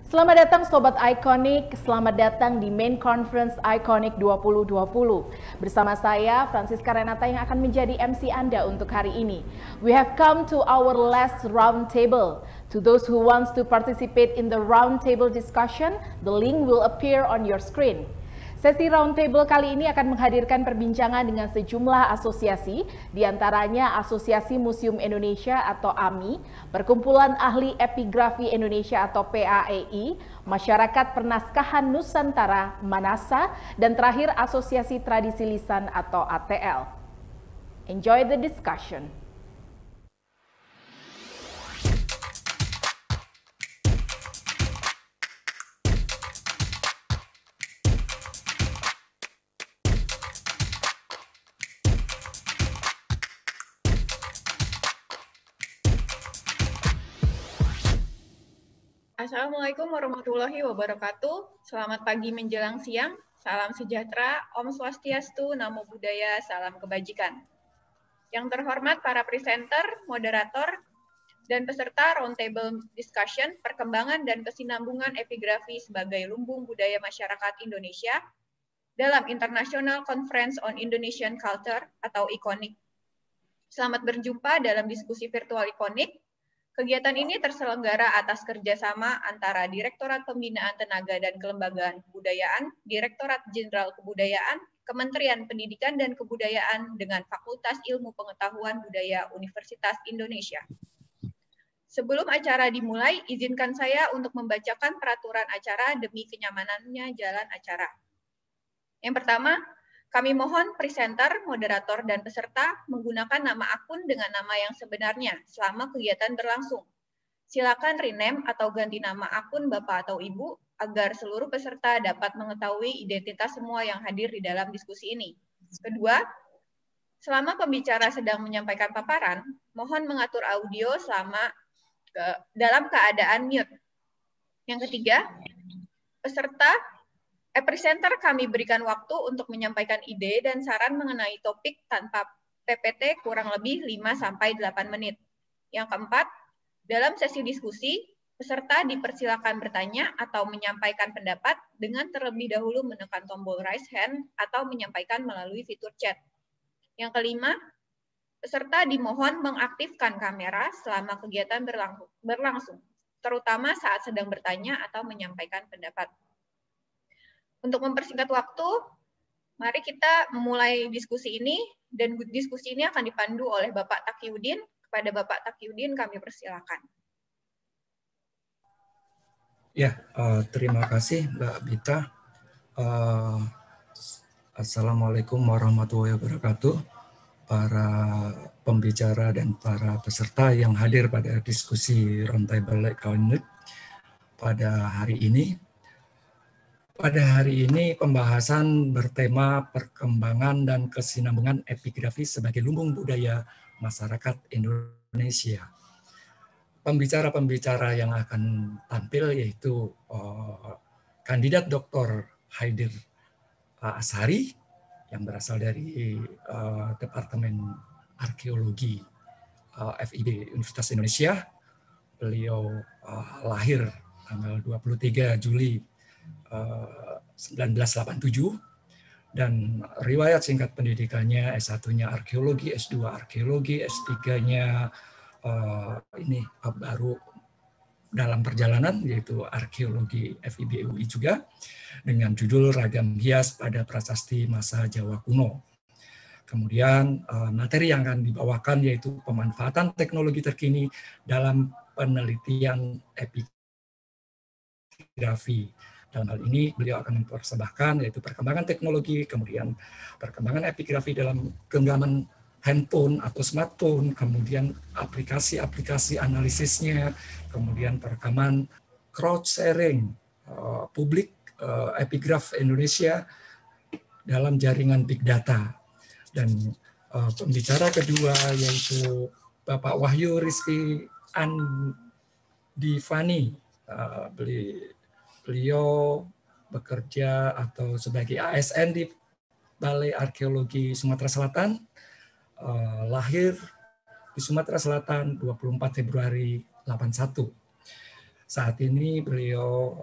Selamat datang Sobat Iconic, selamat datang di Main Conference Iconic 2020. Bersama saya, Francisca Renata yang akan menjadi MC Anda untuk hari ini. We have come to our last round table. To those who wants to participate in the round table discussion, the link will appear on your screen. Sesi roundtable kali ini akan menghadirkan perbincangan dengan sejumlah asosiasi, diantaranya Asosiasi Museum Indonesia atau AMI, Perkumpulan Ahli Epigrafi Indonesia atau PAEI, Masyarakat Pernaskahan Nusantara Manasa, dan terakhir Asosiasi Tradisi Lisan atau ATL. Enjoy the discussion. Assalamualaikum warahmatullahi wabarakatuh. Selamat pagi menjelang siang. Salam sejahtera, Om Swastiastu, Namo Buddhaya, salam kebajikan. Yang terhormat para presenter, moderator, dan peserta roundtable discussion perkembangan dan kesinambungan epigrafi sebagai lumbung budaya masyarakat Indonesia dalam International Conference on Indonesian Culture atau ICONIC. Selamat berjumpa dalam diskusi virtual ICONIC. Kegiatan ini terselenggara atas kerjasama antara Direktorat Pembinaan Tenaga dan Kelembagaan Kebudayaan, Direktorat Jenderal Kebudayaan, Kementerian Pendidikan dan Kebudayaan dengan Fakultas Ilmu Pengetahuan Budaya Universitas Indonesia. Sebelum acara dimulai, izinkan saya untuk membacakan peraturan acara demi kenyamanannya jalan acara. Yang pertama, kami mohon presenter, moderator, dan peserta menggunakan nama akun dengan nama yang sebenarnya selama kegiatan berlangsung. Silakan rename atau ganti nama akun Bapak atau Ibu agar seluruh peserta dapat mengetahui identitas semua yang hadir di dalam diskusi ini. Kedua, selama pembicara sedang menyampaikan paparan, mohon mengatur audio dalam keadaan mute. Yang ketiga, presenter kami berikan waktu untuk menyampaikan ide dan saran mengenai topik tanpa PPT kurang lebih 5-8 menit. Yang keempat, dalam sesi diskusi, peserta dipersilakan bertanya atau menyampaikan pendapat dengan terlebih dahulu menekan tombol raise hand atau menyampaikan melalui fitur chat. Yang kelima, peserta dimohon mengaktifkan kamera selama kegiatan berlangsung, terutama saat sedang bertanya atau menyampaikan pendapat. Untuk mempersingkat waktu, mari kita memulai diskusi ini, dan diskusi ini akan dipandu oleh Bapak Taqiyuddin. Kepada Bapak Taqiyuddin kami persilakan. Ya, terima kasih Mbak Bita. Assalamualaikum warahmatullahi wabarakatuh. Para pembicara dan para peserta yang hadir pada diskusi roundtable ICONIC pada hari ini. Pada hari ini pembahasan bertema perkembangan dan kesinambungan epigrafi sebagai lumbung budaya masyarakat Indonesia. Pembicara-pembicara yang akan tampil yaitu kandidat Dr. Haidir Ashari yang berasal dari Departemen Arkeologi FIB Universitas Indonesia. Beliau lahir tanggal 23 Juli 1987 dan riwayat singkat pendidikannya S1-nya arkeologi, S2 arkeologi, S3-nya ini baru dalam perjalanan yaitu arkeologi FIB UI juga dengan judul Ragam Hias pada Prasasti Masa Jawa Kuno. Kemudian materi yang akan dibawakan yaitu pemanfaatan teknologi terkini dalam penelitian epigrafi. Dalam hal ini beliau akan mempersembahkan yaitu perkembangan teknologi, kemudian perkembangan epigrafi dalam genggaman handphone atau smartphone, kemudian aplikasi-aplikasi analisisnya, kemudian perekaman crowd sharing publik epigraf Indonesia dalam jaringan big data. Dan pembicara kedua yaitu Bapak Wahyu Rizky Andivani. Beliau bekerja atau sebagai ASN di Balai Arkeologi Sumatera Selatan, lahir di Sumatera Selatan 24 Februari 81. Saat ini beliau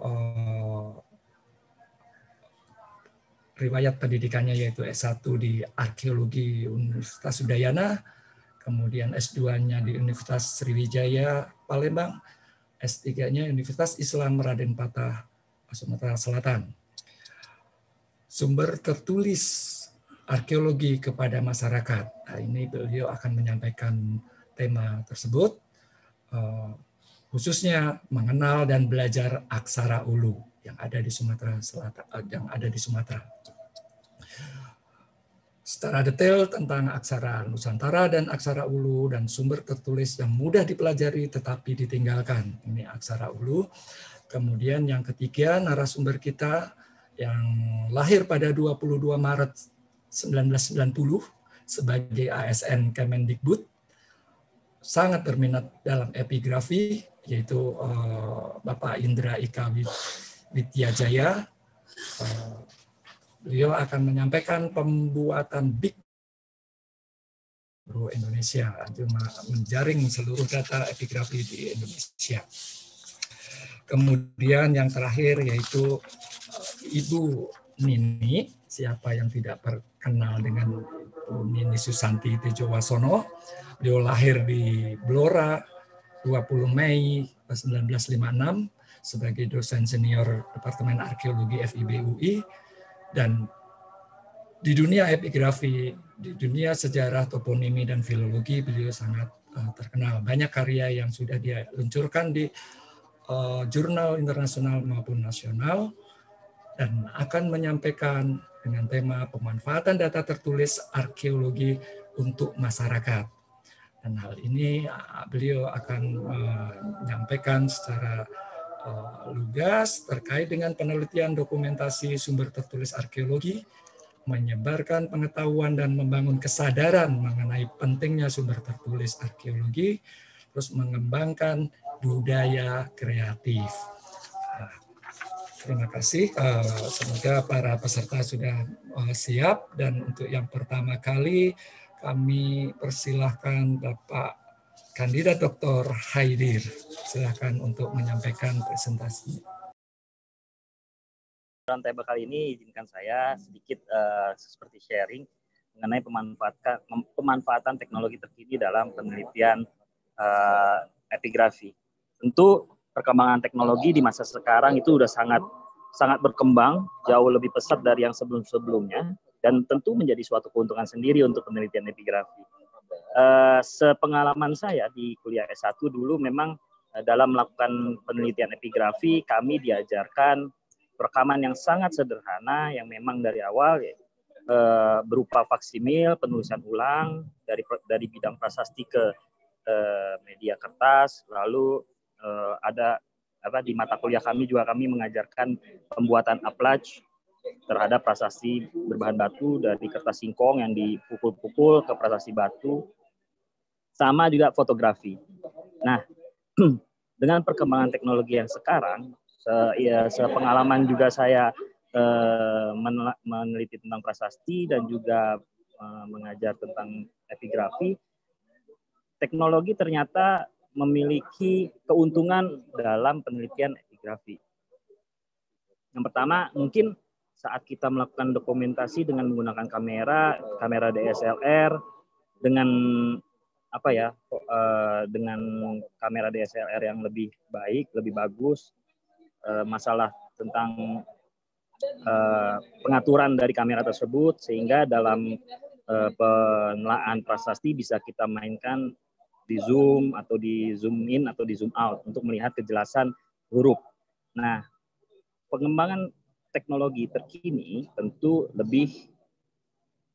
riwayat pendidikannya yaitu S1 di Arkeologi Universitas Udayana, kemudian S2-nya di Universitas Sriwijaya Palembang, S3-nya Universitas Islam Raden Patah, Sumatera Selatan. Sumber tertulis arkeologi kepada masyarakat. Nah, ini beliau akan menyampaikan tema tersebut, khususnya mengenal dan belajar aksara Ulu yang ada di Sumatera Selatan, yang ada di Sumatera. Secara detail tentang aksara Nusantara dan aksara Ulu dan sumber tertulis yang mudah dipelajari tetapi ditinggalkan. Ini aksara Ulu. Kemudian yang ketiga, narasumber kita yang lahir pada 22 Maret 1990 sebagai ASN Kemendikbud, sangat berminat dalam epigrafi, yaitu Bapak Indra Ika Widyajaya. Beliau akan menyampaikan pembuatan Big Indonesia, menjaring seluruh data epigrafi di Indonesia. Kemudian yang terakhir yaitu Ibu Nini, siapa yang tidak kenal dengan Ibu Nini Susanti Tejowasono. Beliau lahir di Blora 20 Mei 1956 sebagai dosen senior Departemen Arkeologi FIB UI, dan di dunia epigrafi, di dunia sejarah, toponimi, dan filologi beliau sangat terkenal. Banyak karya yang sudah dia luncurkan di jurnal internasional maupun nasional, dan akan menyampaikan dengan tema pemanfaatan data tertulis arkeologi untuk masyarakat. Dan hal ini beliau akan menyampaikan secara lugas terkait dengan penelitian dokumentasi sumber tertulis arkeologi, menyebarkan pengetahuan dan membangun kesadaran mengenai pentingnya sumber tertulis arkeologi, terus mengembangkan budaya kreatif. Nah, terima kasih. Semoga para peserta sudah siap, dan untuk yang pertama kali kami persilahkan Bapak Kandidat Dr. Haidir. Silakan untuk menyampaikan presentasinya. Rantai kali ini izinkan saya sedikit seperti sharing mengenai pemanfaatan teknologi terkini dalam penelitian epigrafi. Tentu perkembangan teknologi di masa sekarang itu sudah sangat berkembang, jauh lebih pesat dari yang sebelum-sebelumnya, dan tentu menjadi suatu keuntungan sendiri untuk penelitian epigrafi. Sepengalaman saya di kuliah S1 dulu, memang dalam melakukan penelitian epigrafi kami diajarkan rekaman yang sangat sederhana yang memang dari awal berupa faksimil, penulisan ulang dari bidang prasasti ke media kertas. Lalu ada di mata kuliah kami juga kami mengajarkan pembuatan aplage terhadap prasasti berbahan batu dari kertas singkong yang dipukul-pukul ke prasasti batu, sama juga fotografi. Nah, dengan perkembangan teknologi yang sekarang, sepengalaman juga saya meneliti tentang prasasti dan juga mengajar tentang epigrafi, teknologi ternyata memiliki keuntungan dalam penelitian epigrafi. Yang pertama, mungkin saat kita melakukan dokumentasi dengan menggunakan kamera DSLR, dengan dengan kamera DSLR yang lebih baik, lebih bagus, masalah tentang pengaturan dari kamera tersebut, sehingga dalam penelaan prasasti bisa kita mainkan di zoom atau di zoom in atau di zoom out untuk melihat kejelasan huruf. Nah, pengembangan teknologi terkini tentu lebih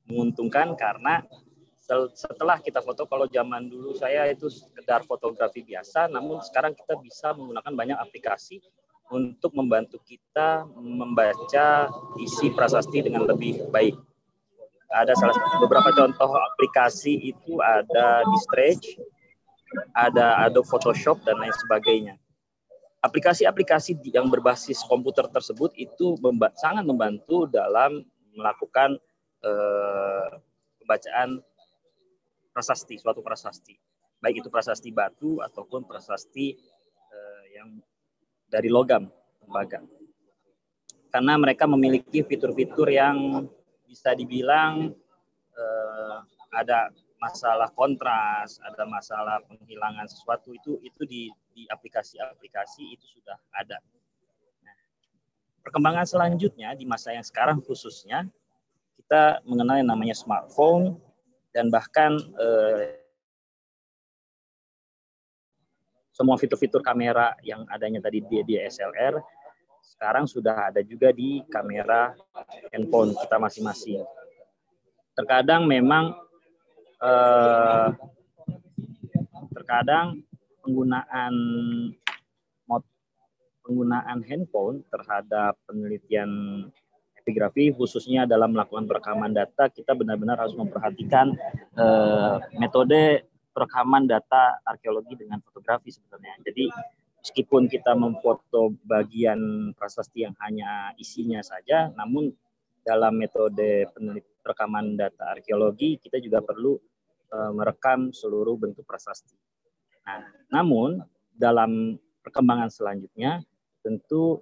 menguntungkan karena setelah kita foto, kalau zaman dulu saya itu sekedar fotografi biasa, namun sekarang kita bisa menggunakan banyak aplikasi untuk membantu kita membaca isi prasasti dengan lebih baik. Ada beberapa contoh aplikasi itu, ada Distretch, ada Adobe Photoshop, dan lain sebagainya. Aplikasi-aplikasi yang berbasis komputer tersebut itu sangat membantu dalam melakukan pembacaan prasasti, suatu prasasti. Baik itu prasasti batu ataupun prasasti yang dari logam tembaga. Karena mereka memiliki fitur-fitur yang bisa dibilang ada masalah kontras, ada masalah penghilangan sesuatu, itu di aplikasi-aplikasi itu sudah ada. Nah, perkembangan selanjutnya di masa yang sekarang khususnya kita mengenal yang namanya smartphone, dan bahkan semua fitur-fitur kamera yang adanya tadi di DSLR sekarang sudah ada juga di kamera handphone kita masing-masing. Terkadang memang penggunaan handphone terhadap penelitian epigrafi, khususnya dalam melakukan perekaman data, kita benar-benar harus memperhatikan metode perekaman data arkeologi dengan fotografi sebenarnya. Jadi meskipun kita memfoto bagian prasasti yang hanya isinya saja, namun dalam metode perekaman data arkeologi kita juga perlu merekam seluruh bentuk prasasti. Nah, namun dalam perkembangan selanjutnya tentu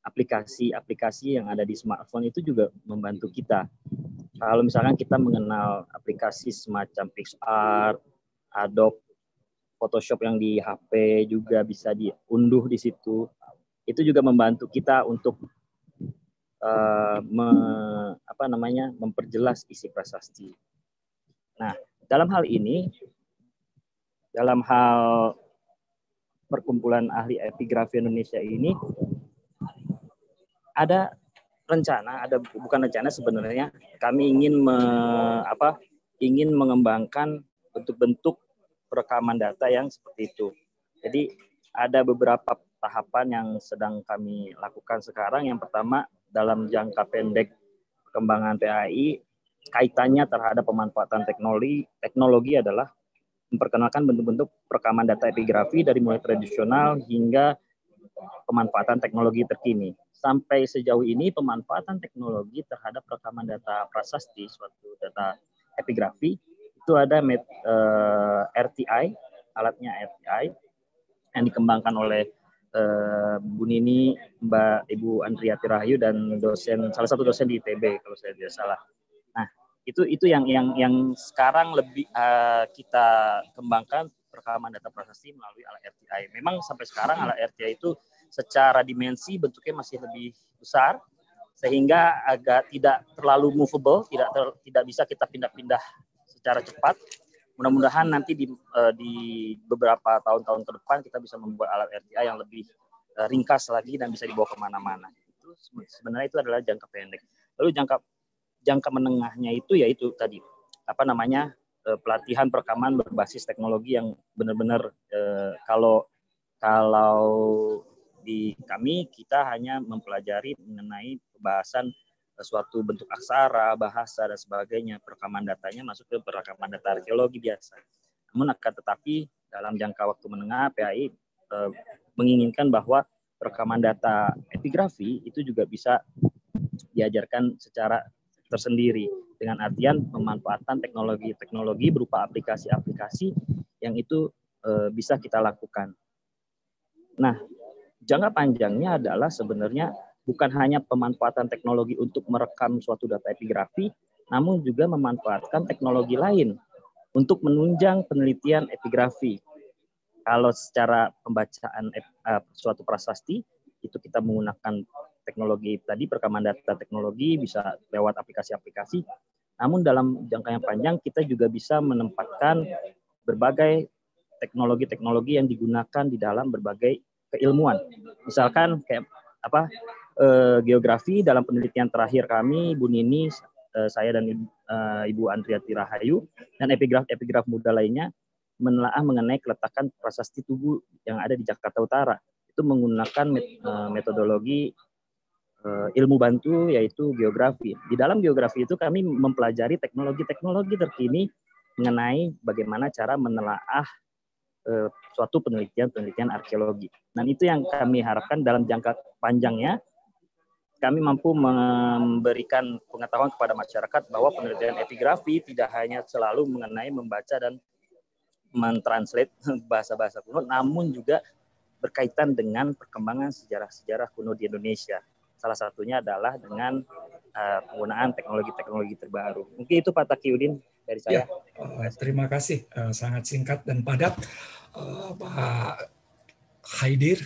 aplikasi-aplikasi yang ada di smartphone itu juga membantu kita. Kalau misalkan kita mengenal aplikasi semacam PixArt, Adobe, Photoshop yang di HP juga bisa diunduh di situ. Itu juga membantu kita untuk memperjelas isi prasasti. Nah, dalam hal ini, dalam hal perkumpulan ahli epigrafi Indonesia ini, ada rencana, bukan rencana sebenarnya, kami ingin mengembangkan bentuk-bentuk perekaman data yang seperti itu. Jadi ada beberapa tahapan yang sedang kami lakukan sekarang. Yang pertama, dalam jangka pendek perkembangan PAI, kaitannya terhadap pemanfaatan teknologi adalah memperkenalkan bentuk-bentuk perekaman data epigrafi dari mulai tradisional hingga pemanfaatan teknologi terkini. Sampai sejauh ini pemanfaatan teknologi terhadap rekaman data prasasti, suatu data epigrafi, itu ada RTI, alatnya RTI, yang dikembangkan oleh Bu Nini, Ibu Andriati Rahayu, dan salah satu dosen di ITB kalau saya tidak salah. Nah, itu yang sekarang lebih kita kembangkan perekaman data prasasti melalui alat RTI. Memang sampai sekarang alat RTI itu secara dimensi bentuknya masih lebih besar, sehingga agak tidak terlalu movable, tidak bisa kita pindah-pindah secara cepat. Mudah-mudahan nanti di beberapa tahun-tahun ke depan kita bisa membuat alat RTI yang lebih ringkas lagi dan bisa dibawa kemana-mana. Itu sebenarnya itu adalah jangka pendek. Lalu jangka menengahnya itu yaitu tadi pelatihan perekaman berbasis teknologi yang benar-benar kalau di kami kita hanya mempelajari mengenai pembahasan suatu bentuk aksara, bahasa dan sebagainya, perekaman datanya masuk ke perekaman data arkeologi biasa. Namun akan tetapi dalam jangka waktu menengah PAI menginginkan bahwa perekaman data epigrafi itu juga bisa diajarkan secara tersendiri, dengan artian pemanfaatan teknologi berupa aplikasi-aplikasi yang itu bisa kita lakukan. Nah, jangka panjangnya adalah sebenarnya bukan hanya pemanfaatan teknologi untuk merekam suatu data epigrafi, namun juga memanfaatkan teknologi lain untuk menunjang penelitian epigrafi. Kalau secara pembacaan suatu prasasti, itu kita menggunakan teknologi tadi, perekaman data teknologi, bisa lewat aplikasi-aplikasi. Namun dalam jangka yang panjang, kita juga bisa menempatkan berbagai teknologi-teknologi yang digunakan di dalam berbagai keilmuan. Misalkan kayak geografi, dalam penelitian terakhir kami, Bu Nini, saya dan Ibu Andriati Rahayu, dan epigraf muda lainnya menelaah mengenai keletakan prasasti tugu yang ada di Jakarta Utara. Itu menggunakan metodologi ilmu bantu, yaitu geografi. Di dalam geografi itu kami mempelajari teknologi-teknologi terkini mengenai bagaimana cara menelaah suatu penelitian arkeologi. Dan itu yang kami harapkan dalam jangka panjangnya kami mampu memberikan pengetahuan kepada masyarakat bahwa penelitian epigrafi tidak hanya selalu mengenai membaca dan mentranslate bahasa-bahasa kuno, namun juga berkaitan dengan perkembangan sejarah-sejarah kuno di Indonesia. Salah satunya adalah dengan penggunaan teknologi-teknologi terbaru. Mungkin itu Pak Taqiyuddin dari saya. Ya, terima kasih. Sangat singkat dan padat, Pak Haidir.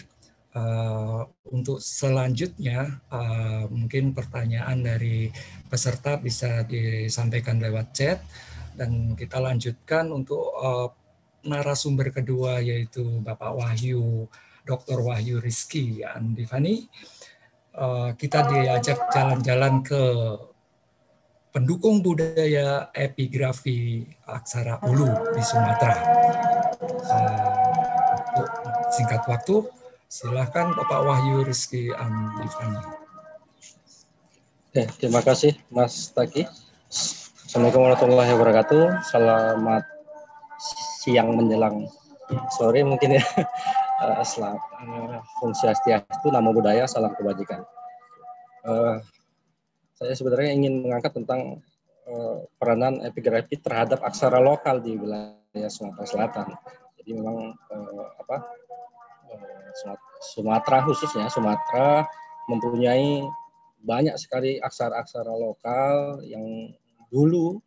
Untuk selanjutnya, mungkin pertanyaan dari peserta bisa disampaikan lewat chat, dan kita lanjutkan untuk narasumber kedua, yaitu Bapak Wahyu, Dr. Wahyu Rizky Andifani. Kita diajak jalan-jalan ke pendukung budaya epigrafi aksara Ulu di Sumatera. Untuk singkat waktu, silakan Bapak Wahyu Rizky Andifani. Terima kasih Mas Taki. Assalamualaikum warahmatullahi wabarakatuh. Selamat siang menjelang sore mungkin ya. Om Swastiastu, Namo Buddhaya, salam kebajikan. Saya sebenarnya ingin mengangkat tentang peranan epigrafi terhadap aksara lokal di wilayah Sumatera Selatan. Jadi memang Sumatera khususnya, Sumatera mempunyai banyak sekali aksara-aksara lokal yang dulu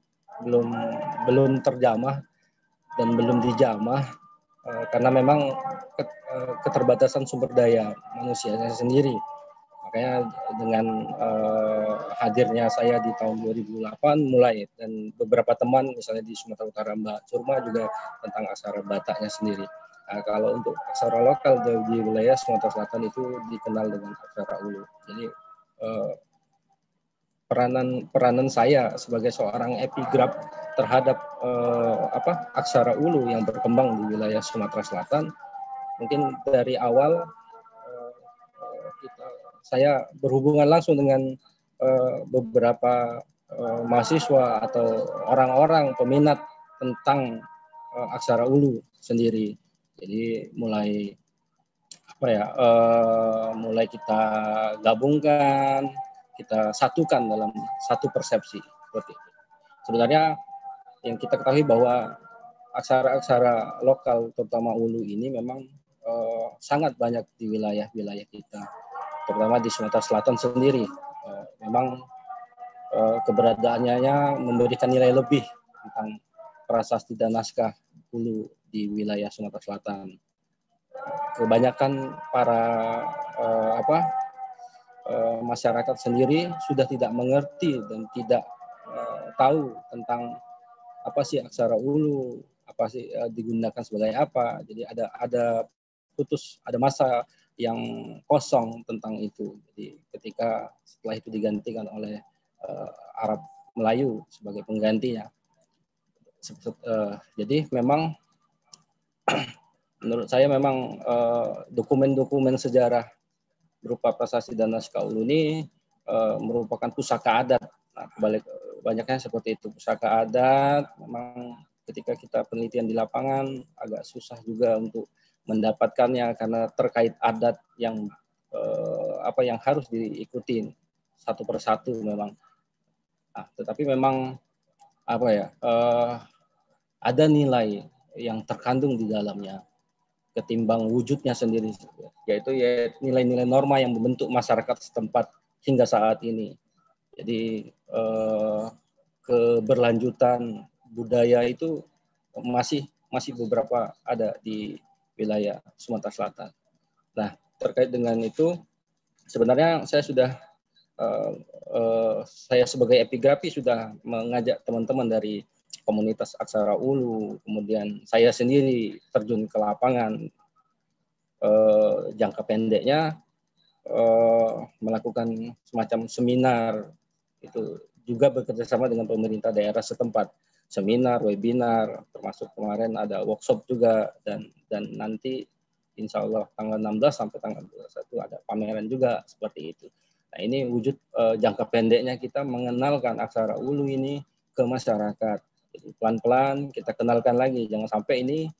belum terjamah dan belum dijamah karena memang keterbatasan sumber daya manusianya sendiri. Makanya dengan hadirnya saya di tahun 2008 mulai, dan beberapa teman misalnya di Sumatera Utara, Mbak Curma juga tentang aksara Bataknya sendiri. Nah, kalau untuk aksara lokal di wilayah Sumatera Selatan itu dikenal dengan aksara Ulu. Jadi peranan saya sebagai seorang epigraf terhadap aksara Ulu yang berkembang di wilayah Sumatera Selatan, mungkin dari awal saya berhubungan langsung dengan beberapa mahasiswa atau orang-orang peminat tentang aksara Ulu sendiri. Jadi mulai mulai kita gabungkan, kita satukan dalam satu persepsi seperti itu. Sebenarnya yang kita ketahui bahwa aksara-aksara lokal terutama Ulu ini memang sangat banyak di wilayah-wilayah kita, terutama di Sumatera Selatan sendiri. Memang keberadaannya memberikan nilai lebih tentang prasasti dan naskah Ulu di wilayah Sumatera Selatan. Kebanyakan para masyarakat sendiri sudah tidak mengerti dan tidak tahu tentang apa sih aksara Ulu, apa sih digunakan sebagai apa. Jadi ada masa yang kosong tentang itu. Jadi ketika setelah itu digantikan oleh Arab Melayu sebagai penggantinya. Jadi memang menurut saya memang dokumen-dokumen sejarah berupa prasasti dan naskah Ulu ini merupakan pusaka adat. Nah, banyaknya seperti itu, pusaka adat. Memang ketika kita penelitian di lapangan agak susah juga untuk mendapatkannya karena terkait adat yang yang harus diikuti satu persatu memang. Nah, tetapi memang ada nilai yang terkandung di dalamnya ketimbang wujudnya sendiri, yaitu nilai-nilai norma yang membentuk masyarakat setempat hingga saat ini. Jadi keberlanjutan budaya itu masih beberapa ada di wilayah Sumatera Selatan. Nah, terkait dengan itu sebenarnya saya sebagai epigrafi sudah mengajak teman-teman dari komunitas aksara Ulu, kemudian saya sendiri terjun ke lapangan, jangka pendeknya melakukan semacam seminar, itu juga bekerjasama dengan pemerintah daerah setempat, seminar, webinar, termasuk kemarin ada workshop juga, dan nanti insya Allah tanggal 16 sampai tanggal 21 ada pameran juga seperti itu. Nah, ini wujud jangka pendeknya kita mengenalkan aksara Ulu ini ke masyarakat. Jadi pelan-pelan kita kenalkan lagi, jangan sampai ini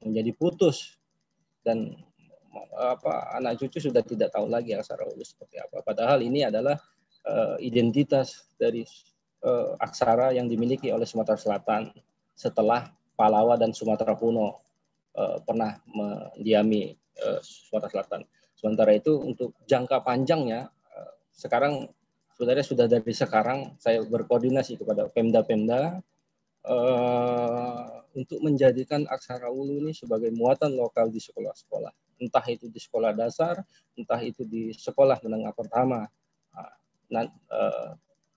menjadi putus dan anak cucu sudah tidak tahu lagi aksara Ulu seperti apa. Padahal ini adalah identitas dari aksara yang dimiliki oleh Sumatera Selatan setelah Palawa dan Sumatera kuno pernah mendiami Sumatera Selatan. Sementara itu untuk jangka panjangnya, sekarang sebenarnya sudah dari sekarang saya berkoordinasi kepada Pemda-Pemda untuk menjadikan Aksara Ulu ini sebagai muatan lokal di sekolah-sekolah. Entah itu di sekolah dasar, entah itu di sekolah menengah pertama.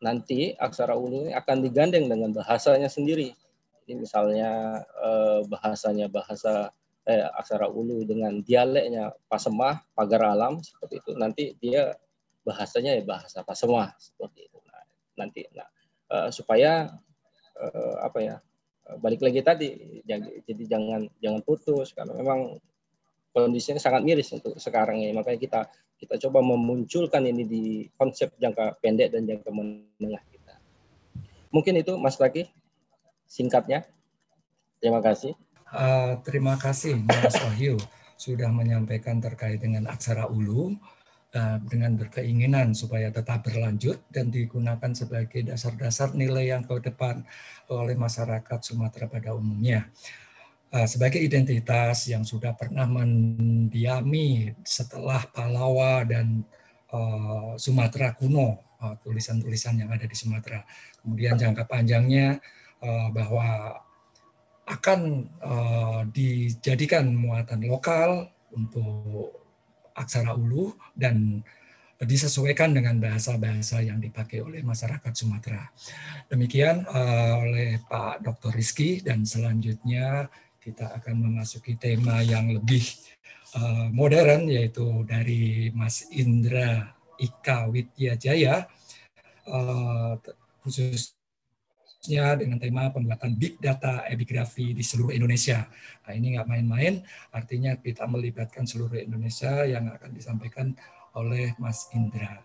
Nanti Aksara Ulu ini akan digandeng dengan bahasanya sendiri. Ini misalnya bahasanya Aksara Ulu dengan dialeknya Pasemah, Pagar Alam seperti itu. Nanti dia bahasanya ya bahasa Pasemah seperti itu. Supaya balik lagi tadi, jadi jangan putus karena memang kondisinya sangat miris untuk sekarang ini. Makanya kita coba memunculkan ini di konsep jangka pendek dan jangka menengah kita. Mungkin itu Mas Taki singkatnya. Terima kasih. Terima kasih Mas Wahyu sudah menyampaikan terkait dengan Aksara Ulu dengan berkeinginan supaya tetap berlanjut dan digunakan sebagai dasar-dasar nilai yang ke depan oleh masyarakat Sumatera pada umumnya. Sebagai identitas yang sudah pernah mendiami setelah Palawa dan Sumatera kuno, tulisan-tulisan yang ada di Sumatera. Kemudian jangka panjangnya bahwa akan dijadikan muatan lokal untuk Aksara Ulu dan disesuaikan dengan bahasa-bahasa yang dipakai oleh masyarakat Sumatera. Demikian oleh Pak Dr. Rizky, dan selanjutnya kita akan memasuki tema yang lebih modern, yaitu dari Mas Indra Ika Widyajaya, khususnya dengan tema pembuatan Big Data Epigrafi di seluruh Indonesia. Nah, ini nggak main-main, artinya kita melibatkan seluruh Indonesia yang akan disampaikan oleh Mas Indra.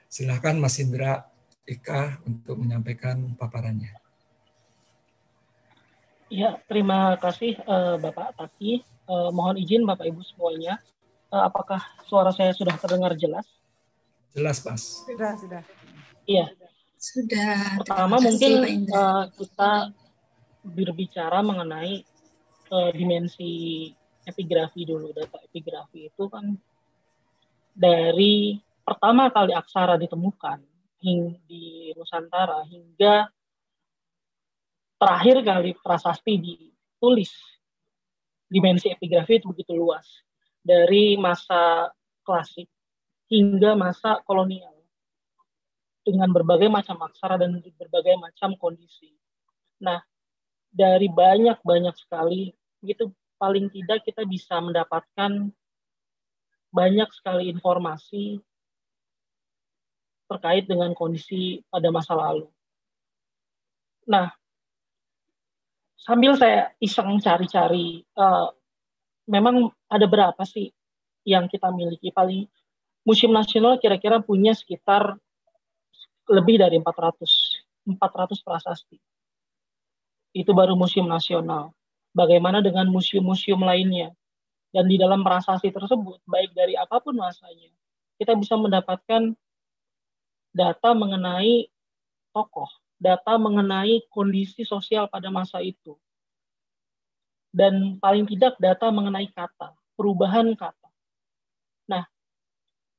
Silakan Mas Indra Ika untuk menyampaikan paparannya. Ya, terima kasih Bapak Taki. Mohon izin Bapak Ibu semuanya. Apakah suara saya sudah terdengar jelas? Jelas, Mas. Sudah. Iya. Sudah. Pertama mungkin kita berbicara mengenai dimensi epigrafi dulu. Data epigrafi itu kan dari pertama kali aksara ditemukan di Nusantara hingga terakhir kali prasasti ditulis. Dimensi epigrafi itu begitu luas. Dari masa klasik hingga masa kolonial. Dengan berbagai macam aksara dan berbagai macam kondisi. Nah, dari banyak sekali, itu paling tidak kita bisa mendapatkan banyak sekali informasi terkait dengan kondisi pada masa lalu. Nah, sambil saya iseng cari-cari, memang ada berapa sih yang kita miliki? Paling Museum Nasional kira-kira punya sekitar lebih dari 400 prasasti. Itu baru Museum Nasional. Bagaimana dengan museum-museum lainnya? Dan di dalam prasasti tersebut, baik dari apapun masanya, kita bisa mendapatkan data mengenai tokoh, data mengenai kondisi sosial pada masa itu. Dan paling tidak data mengenai kata, perubahan kata. Nah,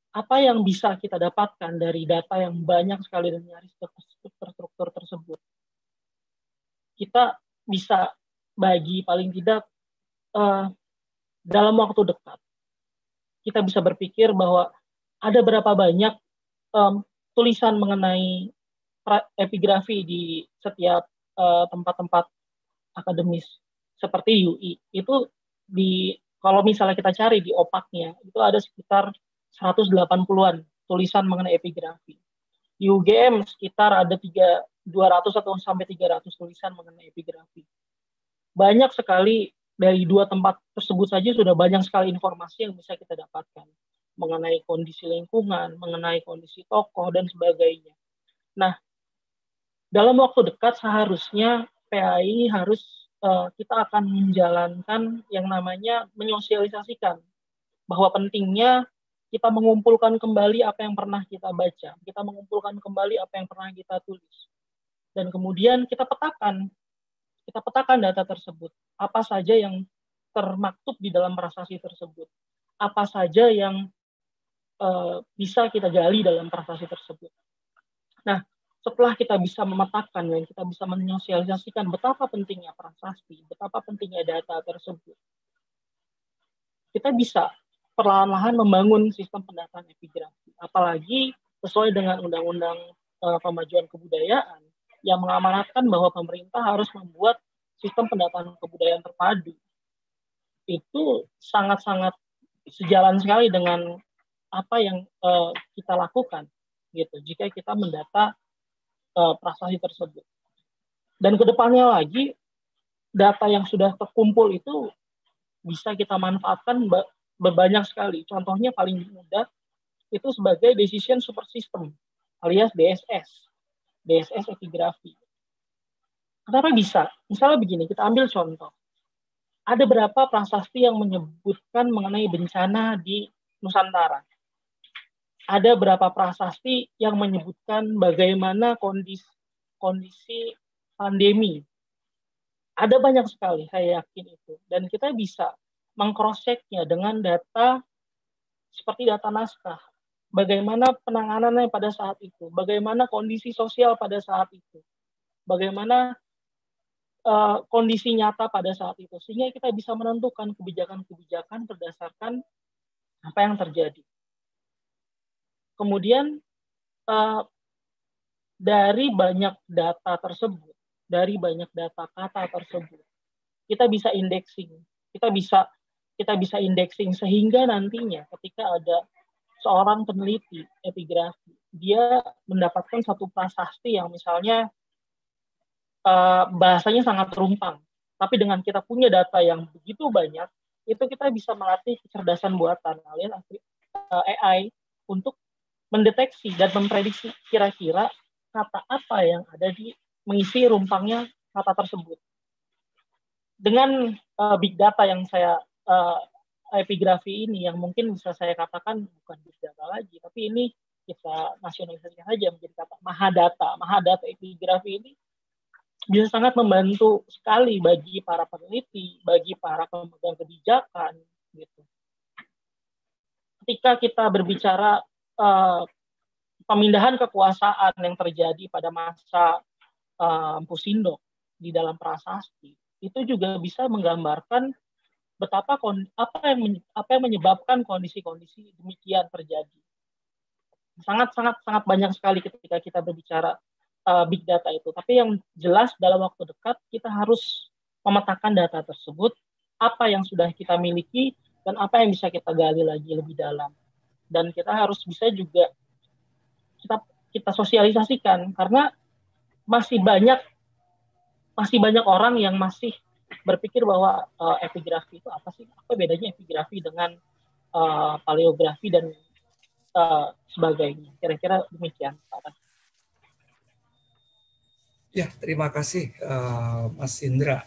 apa yang bisa kita dapatkan dari data yang banyak sekali dan nyaris terstruktur tersebut? Kita bisa bagi paling tidak dalam waktu dekat. Kita bisa berpikir bahwa ada berapa banyak tulisan mengenai epigrafi di setiap tempat-tempat akademis seperti UI. Itu kalau misalnya kita cari di opaknya, itu ada sekitar 180-an tulisan mengenai epigrafi. Di UGM sekitar ada 200 atau sampai 300 tulisan mengenai epigrafi. Banyak sekali dari dua tempat tersebut saja sudah banyak sekali informasi yang bisa kita dapatkan mengenai kondisi lingkungan, mengenai kondisi tokoh, dan sebagainya. Nah, dalam waktu dekat seharusnya PAI harus kita akan menjalankan yang namanya menyosialisasikan bahwa pentingnya kita mengumpulkan kembali apa yang pernah kita baca, kita mengumpulkan kembali apa yang pernah kita tulis, dan kemudian kita petakan data tersebut, apa saja yang termaktub di dalam prasasti tersebut, apa saja yang bisa kita gali dalam prasasti tersebut. Nah, setelah kita bisa memetakan dan kita bisa menyosialisasikan betapa pentingnya prasasti, betapa pentingnya data tersebut, kita bisa perlahan-lahan membangun sistem pendataan epigrafi. Apalagi sesuai dengan Undang-Undang Pemajuan Kebudayaan yang mengamanatkan bahwa pemerintah harus membuat sistem pendataan kebudayaan terpadu. Itu sangat-sangat sejalan sekali dengan apa yang kita lakukan, gitu. Jika kita mendata prasasti tersebut. Dan kedepannya lagi, data yang sudah terkumpul itu bisa kita manfaatkan berbanyak sekali. Contohnya paling mudah itu sebagai decision support system alias DSS epigrafi. Kenapa bisa? Misalnya begini, kita ambil contoh. Ada berapa prasasti yang menyebutkan mengenai bencana di Nusantara? Ada berapa prasasti yang menyebutkan bagaimana kondisi pandemi? Ada banyak sekali, saya yakin itu. Dan kita bisa meng-cross-check-nya dengan data seperti data naskah. Bagaimana penanganannya pada saat itu, bagaimana kondisi sosial pada saat itu, bagaimana kondisi nyata pada saat itu, sehingga kita bisa menentukan kebijakan-kebijakan berdasarkan apa yang terjadi. Kemudian dari banyak data tersebut, dari banyak data kata tersebut, kita bisa indexing, kita bisa indexing sehingga nantinya ketika ada seorang peneliti epigrafi, dia mendapatkan satu prasasti yang misalnya bahasanya sangat rumpang, tapi dengan kita punya data yang begitu banyak, itu kita bisa melatih kecerdasan buatan alias AI untuk mendeteksi dan memprediksi kira-kira kata apa yang ada di mengisi rumpangnya kata tersebut. Dengan big data yang saya epigrafi ini, yang mungkin bisa saya katakan bukan big data lagi, tapi ini kita nasionalisasikan saja menjadi kata mahadata. Mahadata epigrafi ini bisa sangat membantu sekali bagi para peneliti, bagi para pemegang kebijakan, gitu. Ketika kita berbicara pemindahan kekuasaan yang terjadi pada masa Empu Sindok di dalam prasasti, itu juga bisa menggambarkan betapa apa yang menyebabkan kondisi-kondisi demikian terjadi. Sangat banyak sekali ketika kita berbicara big data itu. Tapi yang jelas dalam waktu dekat kita harus memetakan data tersebut, apa yang sudah kita miliki dan apa yang bisa kita gali lagi lebih dalam. Dan kita harus bisa juga kita sosialisasikan, karena masih banyak orang yang masih berpikir bahwa epigrafi itu apa sih? Apa bedanya epigrafi dengan paleografi dan sebagainya? Kira-kira demikian, Pak. Ya, terima kasih Mas Indra.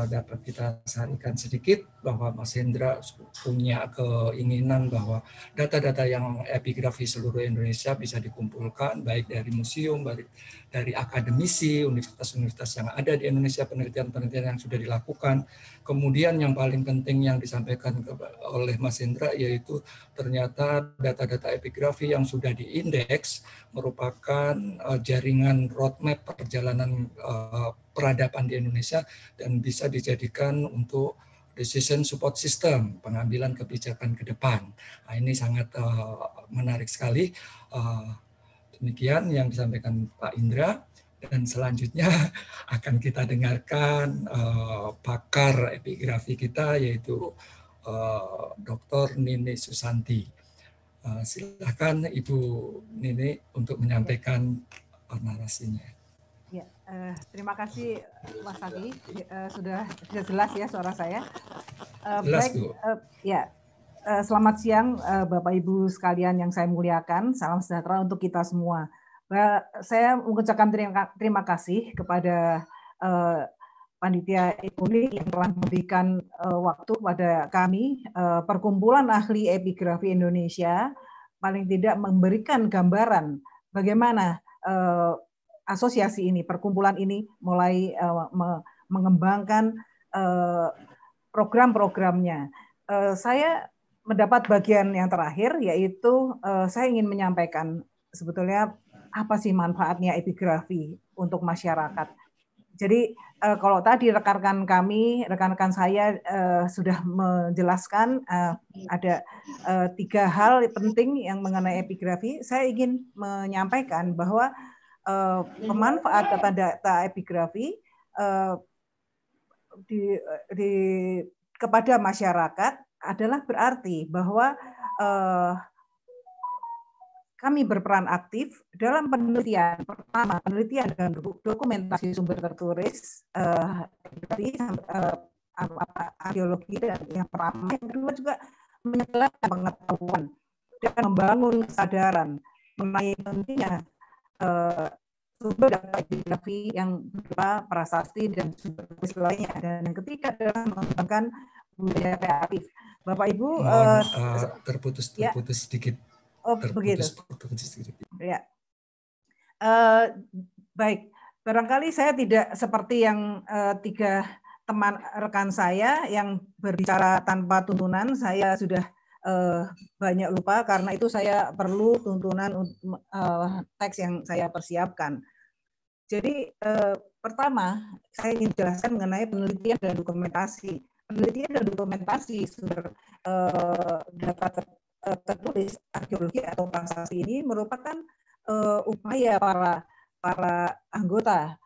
Dapat kita sarankan sedikit bahwa Mas Hendra punya keinginan bahwa data-data yang epigrafi seluruh Indonesia bisa dikumpulkan baik dari museum, baik dari akademisi, universitas-universitas yang ada di Indonesia, penelitian-penelitian yang sudah dilakukan. Kemudian yang paling penting yang disampaikan oleh Mas Hendra yaitu ternyata data-data epigrafi yang sudah diindeks merupakan jaringan roadmap perjalanan peradaban di Indonesia dan bisa dijadikan untuk decision support system, pengambilan kebijakan ke depan. Nah, ini sangat menarik sekali. Demikian yang disampaikan Pak Indra. Dan selanjutnya akan kita dengarkan pakar epigrafi kita yaitu Dr. Nini Susanti. Silakan Ibu Nini untuk menyampaikan narasinya. Ya, terima kasih Mas Adi, sudah jelas ya suara saya. Jelas, baik, selamat siang Bapak Ibu sekalian yang saya muliakan, salam sejahtera untuk kita semua. Saya mengucapkan terima kasih kepada Panitia Ekunik yang telah memberikan waktu pada kami, Perkumpulan Ahli Epigrafi Indonesia, paling tidak memberikan gambaran bagaimana asosiasi ini, perkumpulan ini mulai mengembangkan program-programnya. Saya mendapat bagian yang terakhir, yaitu saya ingin menyampaikan sebetulnya apa sih manfaatnya epigrafi untuk masyarakat. Jadi kalau tadi rekan-rekan saya sudah menjelaskan ada 3 hal penting yang mengenai epigrafi, saya ingin menyampaikan bahwa pemanfaat data epigrafi kepada masyarakat adalah berarti bahwa kami berperan aktif dalam penelitian. Pertama, penelitian dan dokumentasi sumber tertulis arkeologi, dan yang pertama. Yang kedua juga menyebarkan pengetahuan dan membangun kesadaran mengenai pentingnya sumber data epigrafi yang berupa prasasti dan sumber tertulis lainnya. Dan yang ketiga adalah mengembangkan budaya kreatif. Bapak Ibu, terputus sedikit. Begitu. Ya. Baik. Barangkali saya tidak seperti yang 3 teman rekan saya yang berbicara tanpa tuntunan. Saya sudah banyak lupa karena itu saya perlu tuntunan teks yang saya persiapkan. Jadi pertama saya ingin jelaskan mengenai penelitian dan dokumentasi. Penelitian dan dokumentasi sumber data tertulis arkeologi atau prasasti ini merupakan upaya para anggota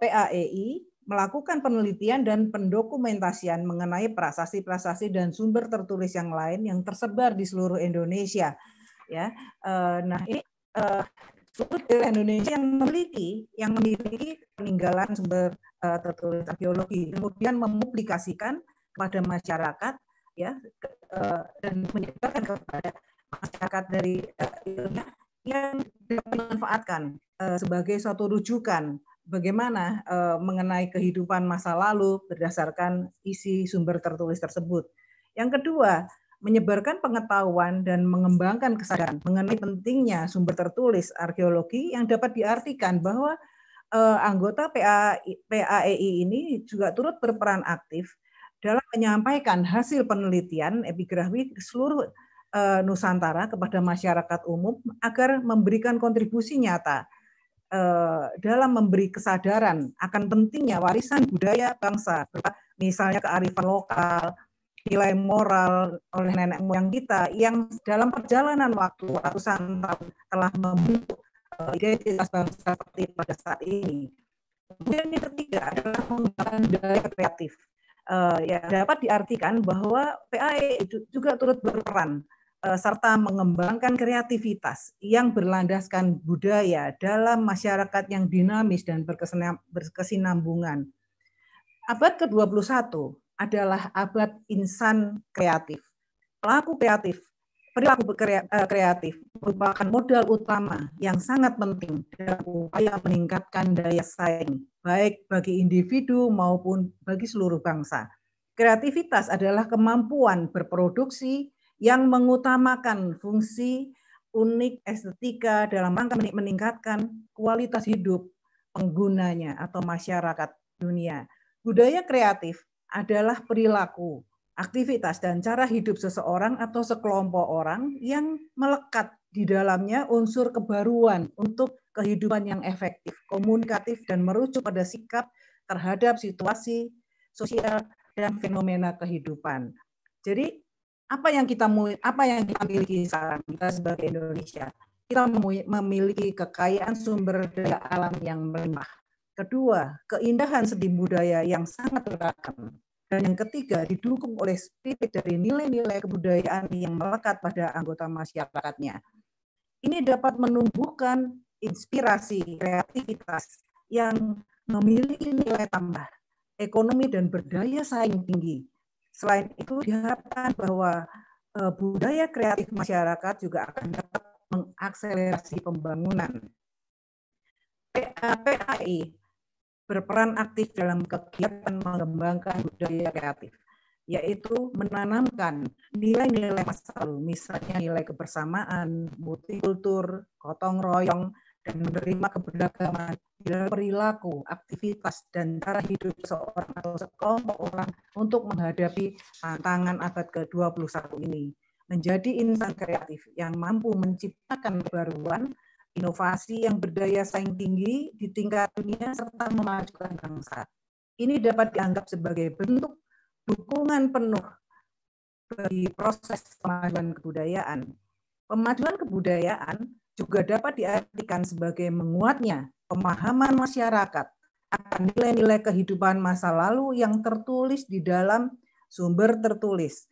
PAEI melakukan penelitian dan pendokumentasian mengenai prasasti-prasasti dan sumber tertulis yang lain yang tersebar di seluruh Indonesia. Ya, nah ini seluruh Indonesia yang memiliki peninggalan sumber tertulis arkeologi, kemudian mempublikasikan kepada masyarakat, ya, dan menyebarkan kepada masyarakat dari yang dapat dimanfaatkan sebagai suatu rujukan bagaimana mengenai kehidupan masa lalu berdasarkan isi sumber tertulis tersebut. Yang kedua, menyebarkan pengetahuan dan mengembangkan kesadaran mengenai pentingnya sumber tertulis arkeologi yang dapat diartikan bahwa anggota PAEI ini juga turut berperan aktif dalam menyampaikan hasil penelitian epigrafi ke seluruh Nusantara kepada masyarakat umum agar memberikan kontribusi nyata dalam memberi kesadaran akan pentingnya warisan budaya bangsa, misalnya kearifan lokal, nilai moral oleh nenek moyang kita yang dalam perjalanan waktu ratusan tahun telah membentuk identitas bangsa seperti pada saat ini. Kemudian yang ketiga adalah mengembangkan budaya kreatif. Ya, dapat diartikan bahwa PAEI juga turut berperan serta mengembangkan kreativitas yang berlandaskan budaya dalam masyarakat yang dinamis dan berkesinambungan. Abad ke-21 adalah abad insan kreatif. Perilaku kreatif merupakan modal utama yang sangat penting dalam upaya meningkatkan daya saing, baik bagi individu maupun bagi seluruh bangsa. Kreativitas adalah kemampuan berproduksi yang mengutamakan fungsi unik estetika dalam rangka meningkatkan kualitas hidup penggunanya atau masyarakat dunia. Budaya kreatif adalah perilaku, aktivitas dan cara hidup seseorang atau sekelompok orang yang melekat di dalamnya unsur kebaruan untuk kehidupan yang efektif, komunikatif, dan merujuk pada sikap terhadap situasi sosial dan fenomena kehidupan. Jadi apa yang kita miliki sekarang, kita sebagai Indonesia, kita memiliki kekayaan sumber daya alam yang melimpah. Kedua, keindahan seni budaya yang sangat beragam. Dan yang ketiga, didukung oleh spirit dari nilai-nilai kebudayaan yang melekat pada anggota masyarakatnya. Ini dapat menumbuhkan inspirasi kreativitas yang memiliki nilai tambah, ekonomi dan berdaya saing tinggi. Selain itu, diharapkan bahwa budaya kreatif masyarakat juga akan dapat mengakselerasi pembangunan. PAEI berperan aktif dalam kegiatan mengembangkan budaya kreatif, yaitu menanamkan nilai-nilai masa lalu, misalnya nilai kebersamaan, multikultur, gotong royong, dan menerima keberagaman dalam perilaku, aktivitas, dan cara hidup seorang atau sekelompok orang untuk menghadapi tantangan abad ke-21 ini. Menjadi insan kreatif yang mampu menciptakan kebaruan, inovasi yang berdaya saing tinggi di tingkat dunia, serta memajukan bangsa. Ini dapat dianggap sebagai bentuk dukungan penuh bagi proses kemajuan kebudayaan. Pemajuan kebudayaan juga dapat diartikan sebagai menguatnya pemahaman masyarakat akan nilai-nilai kehidupan masa lalu yang tertulis di dalam sumber tertulis,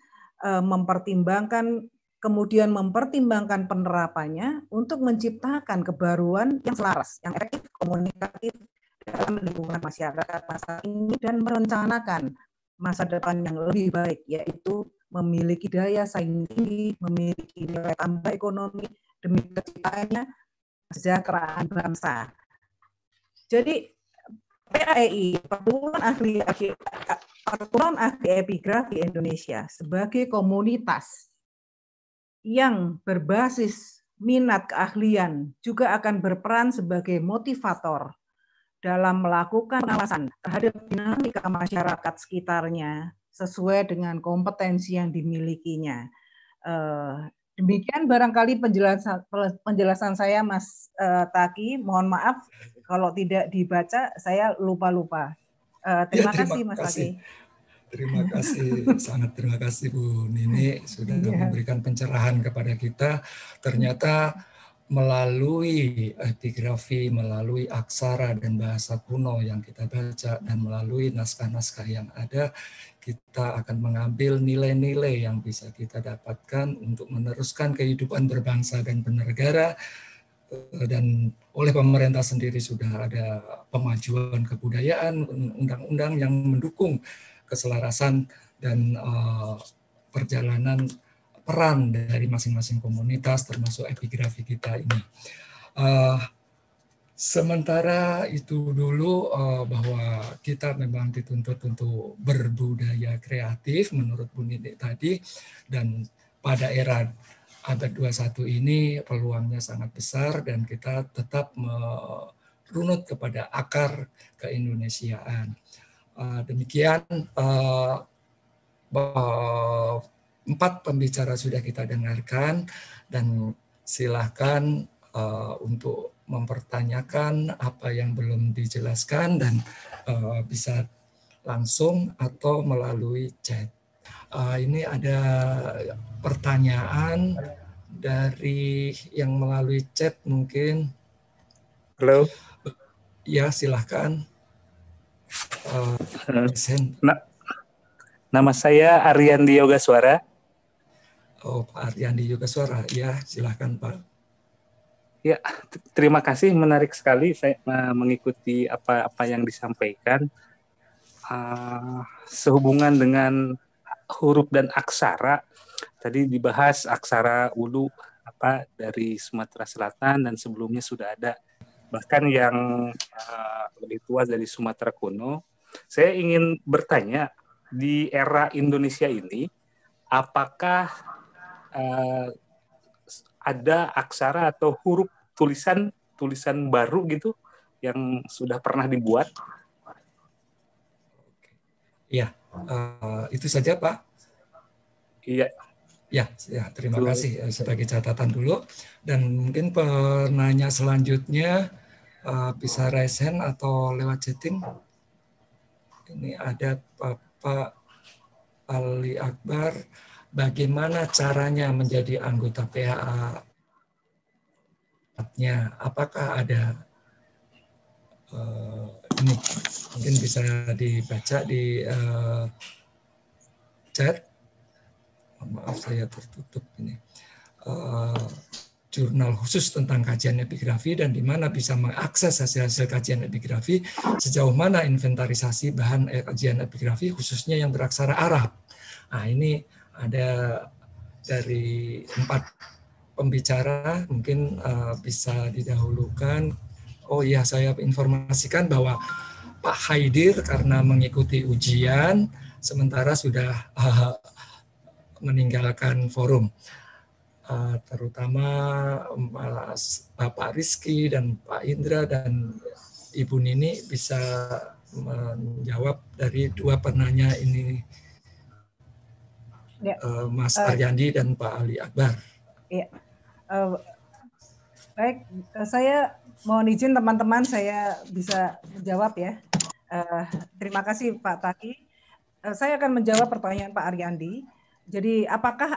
kemudian mempertimbangkan penerapannya untuk menciptakan kebaruan yang selaras, yang efektif, komunikatif dalam lingkungan masyarakat masa ini, dan merencanakan masa depan yang lebih baik, yaitu memiliki daya saing tinggi, memiliki nilai tambah ekonomi demi terciptanya kesejahteraan bangsa. Jadi PAEI, Pertukaran Ahli Epigrafi Indonesia, sebagai komunitas yang berbasis minat keahlian, juga akan berperan sebagai motivator dalam melakukan pengawasan terhadap dinamika masyarakat sekitarnya sesuai dengan kompetensi yang dimilikinya. Demikian barangkali penjelasan saya, Mas Taki. Mohon maaf kalau tidak dibaca, saya lupa-lupa. Terima kasih, Mas Taki. Terima kasih, sangat terima kasih Bu Nini sudah memberikan pencerahan kepada kita. Ternyata melalui epigrafi, melalui aksara dan bahasa kuno yang kita baca, dan melalui naskah-naskah yang ada, kita akan mengambil nilai-nilai yang bisa kita dapatkan untuk meneruskan kehidupan berbangsa dan bernegara. Dan oleh pemerintah sendiri sudah ada pemajuan kebudayaan, undang-undang yang mendukung keselarasan dan perjalanan peran dari masing-masing komunitas, termasuk epigrafi kita ini. Sementara itu dulu bahwa kita memang dituntut untuk berbudaya kreatif menurut Bu Nini tadi, dan pada era abad 21 ini peluangnya sangat besar dan kita tetap merunut kepada akar keindonesiaan. Demikian 4 pembicara sudah kita dengarkan, dan silakan untuk mempertanyakan apa yang belum dijelaskan, dan bisa langsung atau melalui chat. Ini ada pertanyaan dari yang melalui chat mungkin. Halo. Ya, silahkan. Nama saya Ariandi Yogaswara. Oh, Pak Ariandi Yogaswara. Ya, silahkan Pak. Ya, terima kasih. Menarik sekali saya mengikuti apa yang disampaikan. Sehubungan dengan huruf dan aksara, tadi dibahas aksara Ulu dari Sumatera Selatan, dan sebelumnya sudah ada bahkan yang lebih tua dari Sumatera kuno. Saya ingin bertanya, di era Indonesia ini, apakah ada aksara atau huruf tulisan baru gitu yang sudah pernah dibuat? Iya, itu saja Pak. Iya. Ya, terima kasih sebagai catatan dulu. Dan mungkin penanya selanjutnya bisa raise hand atau lewat chatting. Ini ada Pak Ali Akbar. Bagaimana caranya menjadi anggota PAA-nya? Apakah ada ini mungkin bisa dibaca di chat? Maaf, saya tertutup ini. Jurnal khusus tentang kajian epigrafi, dan di mana bisa mengakses hasil-hasil kajian epigrafi, sejauh mana inventarisasi bahan kajian epigrafi khususnya yang beraksara Arab. Nah, ini ada dari 4 pembicara, mungkin bisa didahulukan. Oh iya, saya informasikan bahwa Pak Haidir karena mengikuti ujian sementara sudah meninggalkan forum. terutama Bapak Rizky dan Pak Indra dan Ibu Nini bisa menjawab dari dua penanya ini, Ya. Mas Aryandi dan Pak Ali Akbar. Ya. Baik, saya mohon izin teman-teman saya bisa menjawab ya. Terima kasih Pak Taki. Saya akan menjawab pertanyaan Pak Aryandi. Jadi apakah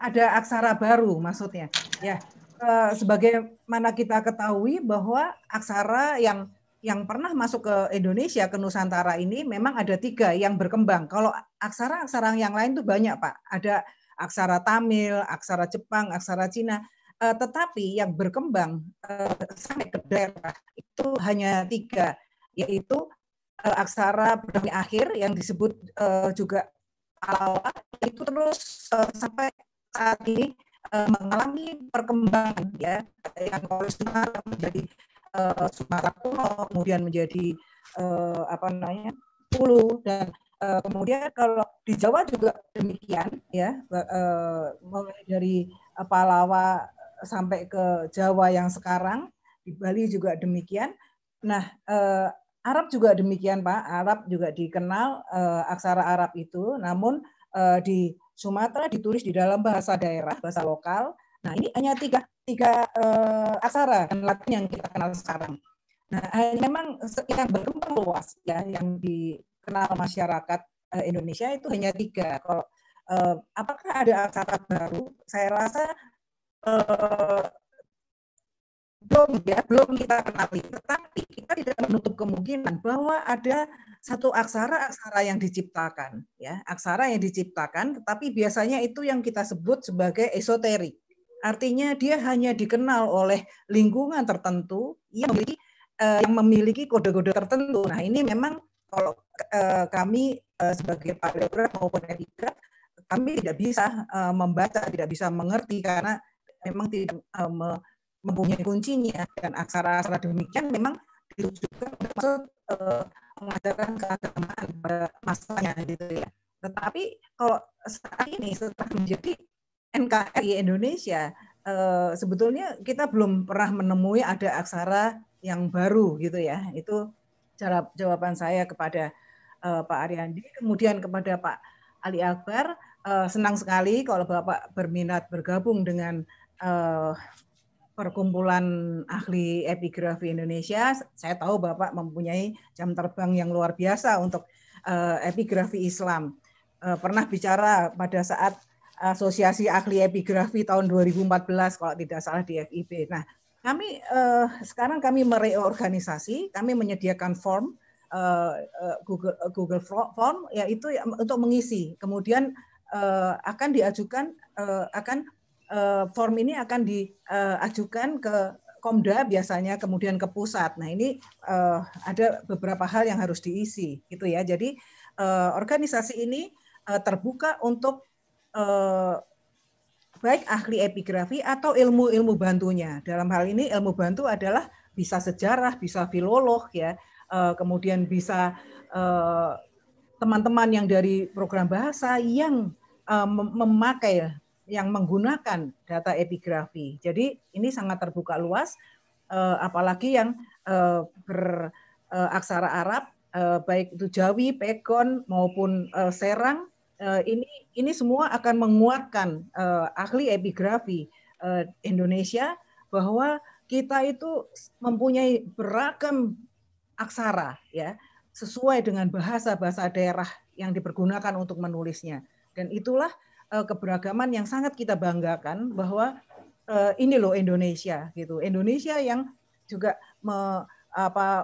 ada aksara baru maksudnya? Ya, sebagaimana kita ketahui bahwa aksara yang pernah masuk ke Indonesia, ke Nusantara ini memang ada 3 yang berkembang. Kalau aksara-aksara yang lain tuh banyak Pak. Ada aksara Tamil, aksara Jepang, aksara Cina. Tetapi yang berkembang sampai ke daerah itu hanya 3, yaitu aksara berdami akhir yang disebut juga Palawa, itu terus sampai saat ini mengalami perkembangan ya, yang Sumatera menjadi Sumatera kuno, kemudian menjadi Hulu, dan kemudian kalau di Jawa juga demikian ya, mulai dari Palawa sampai ke Jawa yang sekarang, di Bali juga demikian. Nah, Arab juga demikian Pak, Arab juga dikenal aksara Arab itu, namun di Sumatera ditulis di dalam bahasa daerah, bahasa lokal. Nah ini hanya tiga aksara dan Latin yang kita kenal sekarang. Nah memang yang berkembang luas ya, yang dikenal masyarakat Indonesia itu hanya 3. Kalau apakah ada aksara baru? Saya rasa belum kita kenali, tetapi kita tidak menutup kemungkinan bahwa ada satu aksara yang diciptakan, ya, aksara yang diciptakan, tetapi biasanya itu yang kita sebut sebagai esoterik. Artinya dia hanya dikenal oleh lingkungan tertentu yang memiliki kode-kode tertentu. Nah ini memang kalau kami sebagai paleograf maupun epigraf, kami tidak bisa membaca, tidak bisa mengerti karena memang tidak mempunyai kuncinya, dan aksara-aksara demikian memang ditujukan untuk mengajarkan keagamaan pada masanya gitu ya. Tetapi kalau saat ini setelah menjadi NKRI Indonesia, sebetulnya kita belum pernah menemui ada aksara yang baru gitu ya. Itu jawaban saya kepada Pak Aryandi. Kemudian kepada Pak Ali Akbar, senang sekali kalau Bapak berminat bergabung dengan Perkumpulan Ahli Epigrafi Indonesia. Saya tahu Bapak mempunyai jam terbang yang luar biasa untuk epigrafi Islam. Pernah bicara pada saat Asosiasi Ahli Epigrafi tahun 2014 kalau tidak salah di FIB. Nah, kami sekarang mereorganisasi, kami menyediakan form Google Form, yaitu untuk mengisi. Kemudian akan diajukan form ini akan diajukan ke Komda biasanya, kemudian ke pusat. Nah ini ada beberapa hal yang harus diisi, gitu ya. Jadi organisasi ini terbuka untuk baik ahli epigrafi atau ilmu-ilmu bantunya. Dalam hal ini ilmu bantu adalah bisa sejarah, bisa filolog ya, kemudian bisa teman-teman yang dari program bahasa yang memakai, yang menggunakan data epigrafi. Jadi ini sangat terbuka luas, apalagi yang beraksara Arab, baik itu Jawi, Pegon maupun Serang, ini semua akan menguatkan ahli epigrafi Indonesia bahwa kita itu mempunyai beragam aksara ya, sesuai dengan bahasa-bahasa daerah yang dipergunakan untuk menulisnya. Dan itulah keberagaman yang sangat kita banggakan bahwa ini loh Indonesia gitu. Indonesia yang juga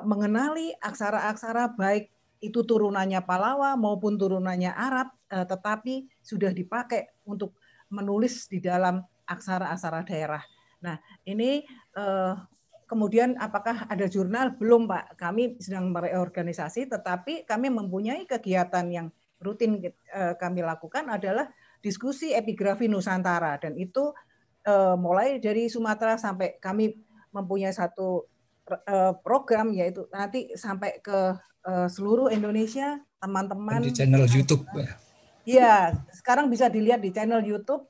mengenali aksara-aksara baik itu turunannya Palawa maupun turunannya Arab, tetapi sudah dipakai untuk menulis di dalam aksara-aksara daerah. Nah, ini kemudian apakah ada jurnal? Belum, Pak. Kami sedang mereorganisasi, tetapi kami mempunyai kegiatan yang rutin kami lakukan adalah diskusi epigrafi Nusantara, dan itu mulai dari Sumatera sampai kami mempunyai satu program, yaitu nanti sampai ke seluruh Indonesia, teman-teman di channel YouTube. Ya, sekarang bisa dilihat di channel YouTube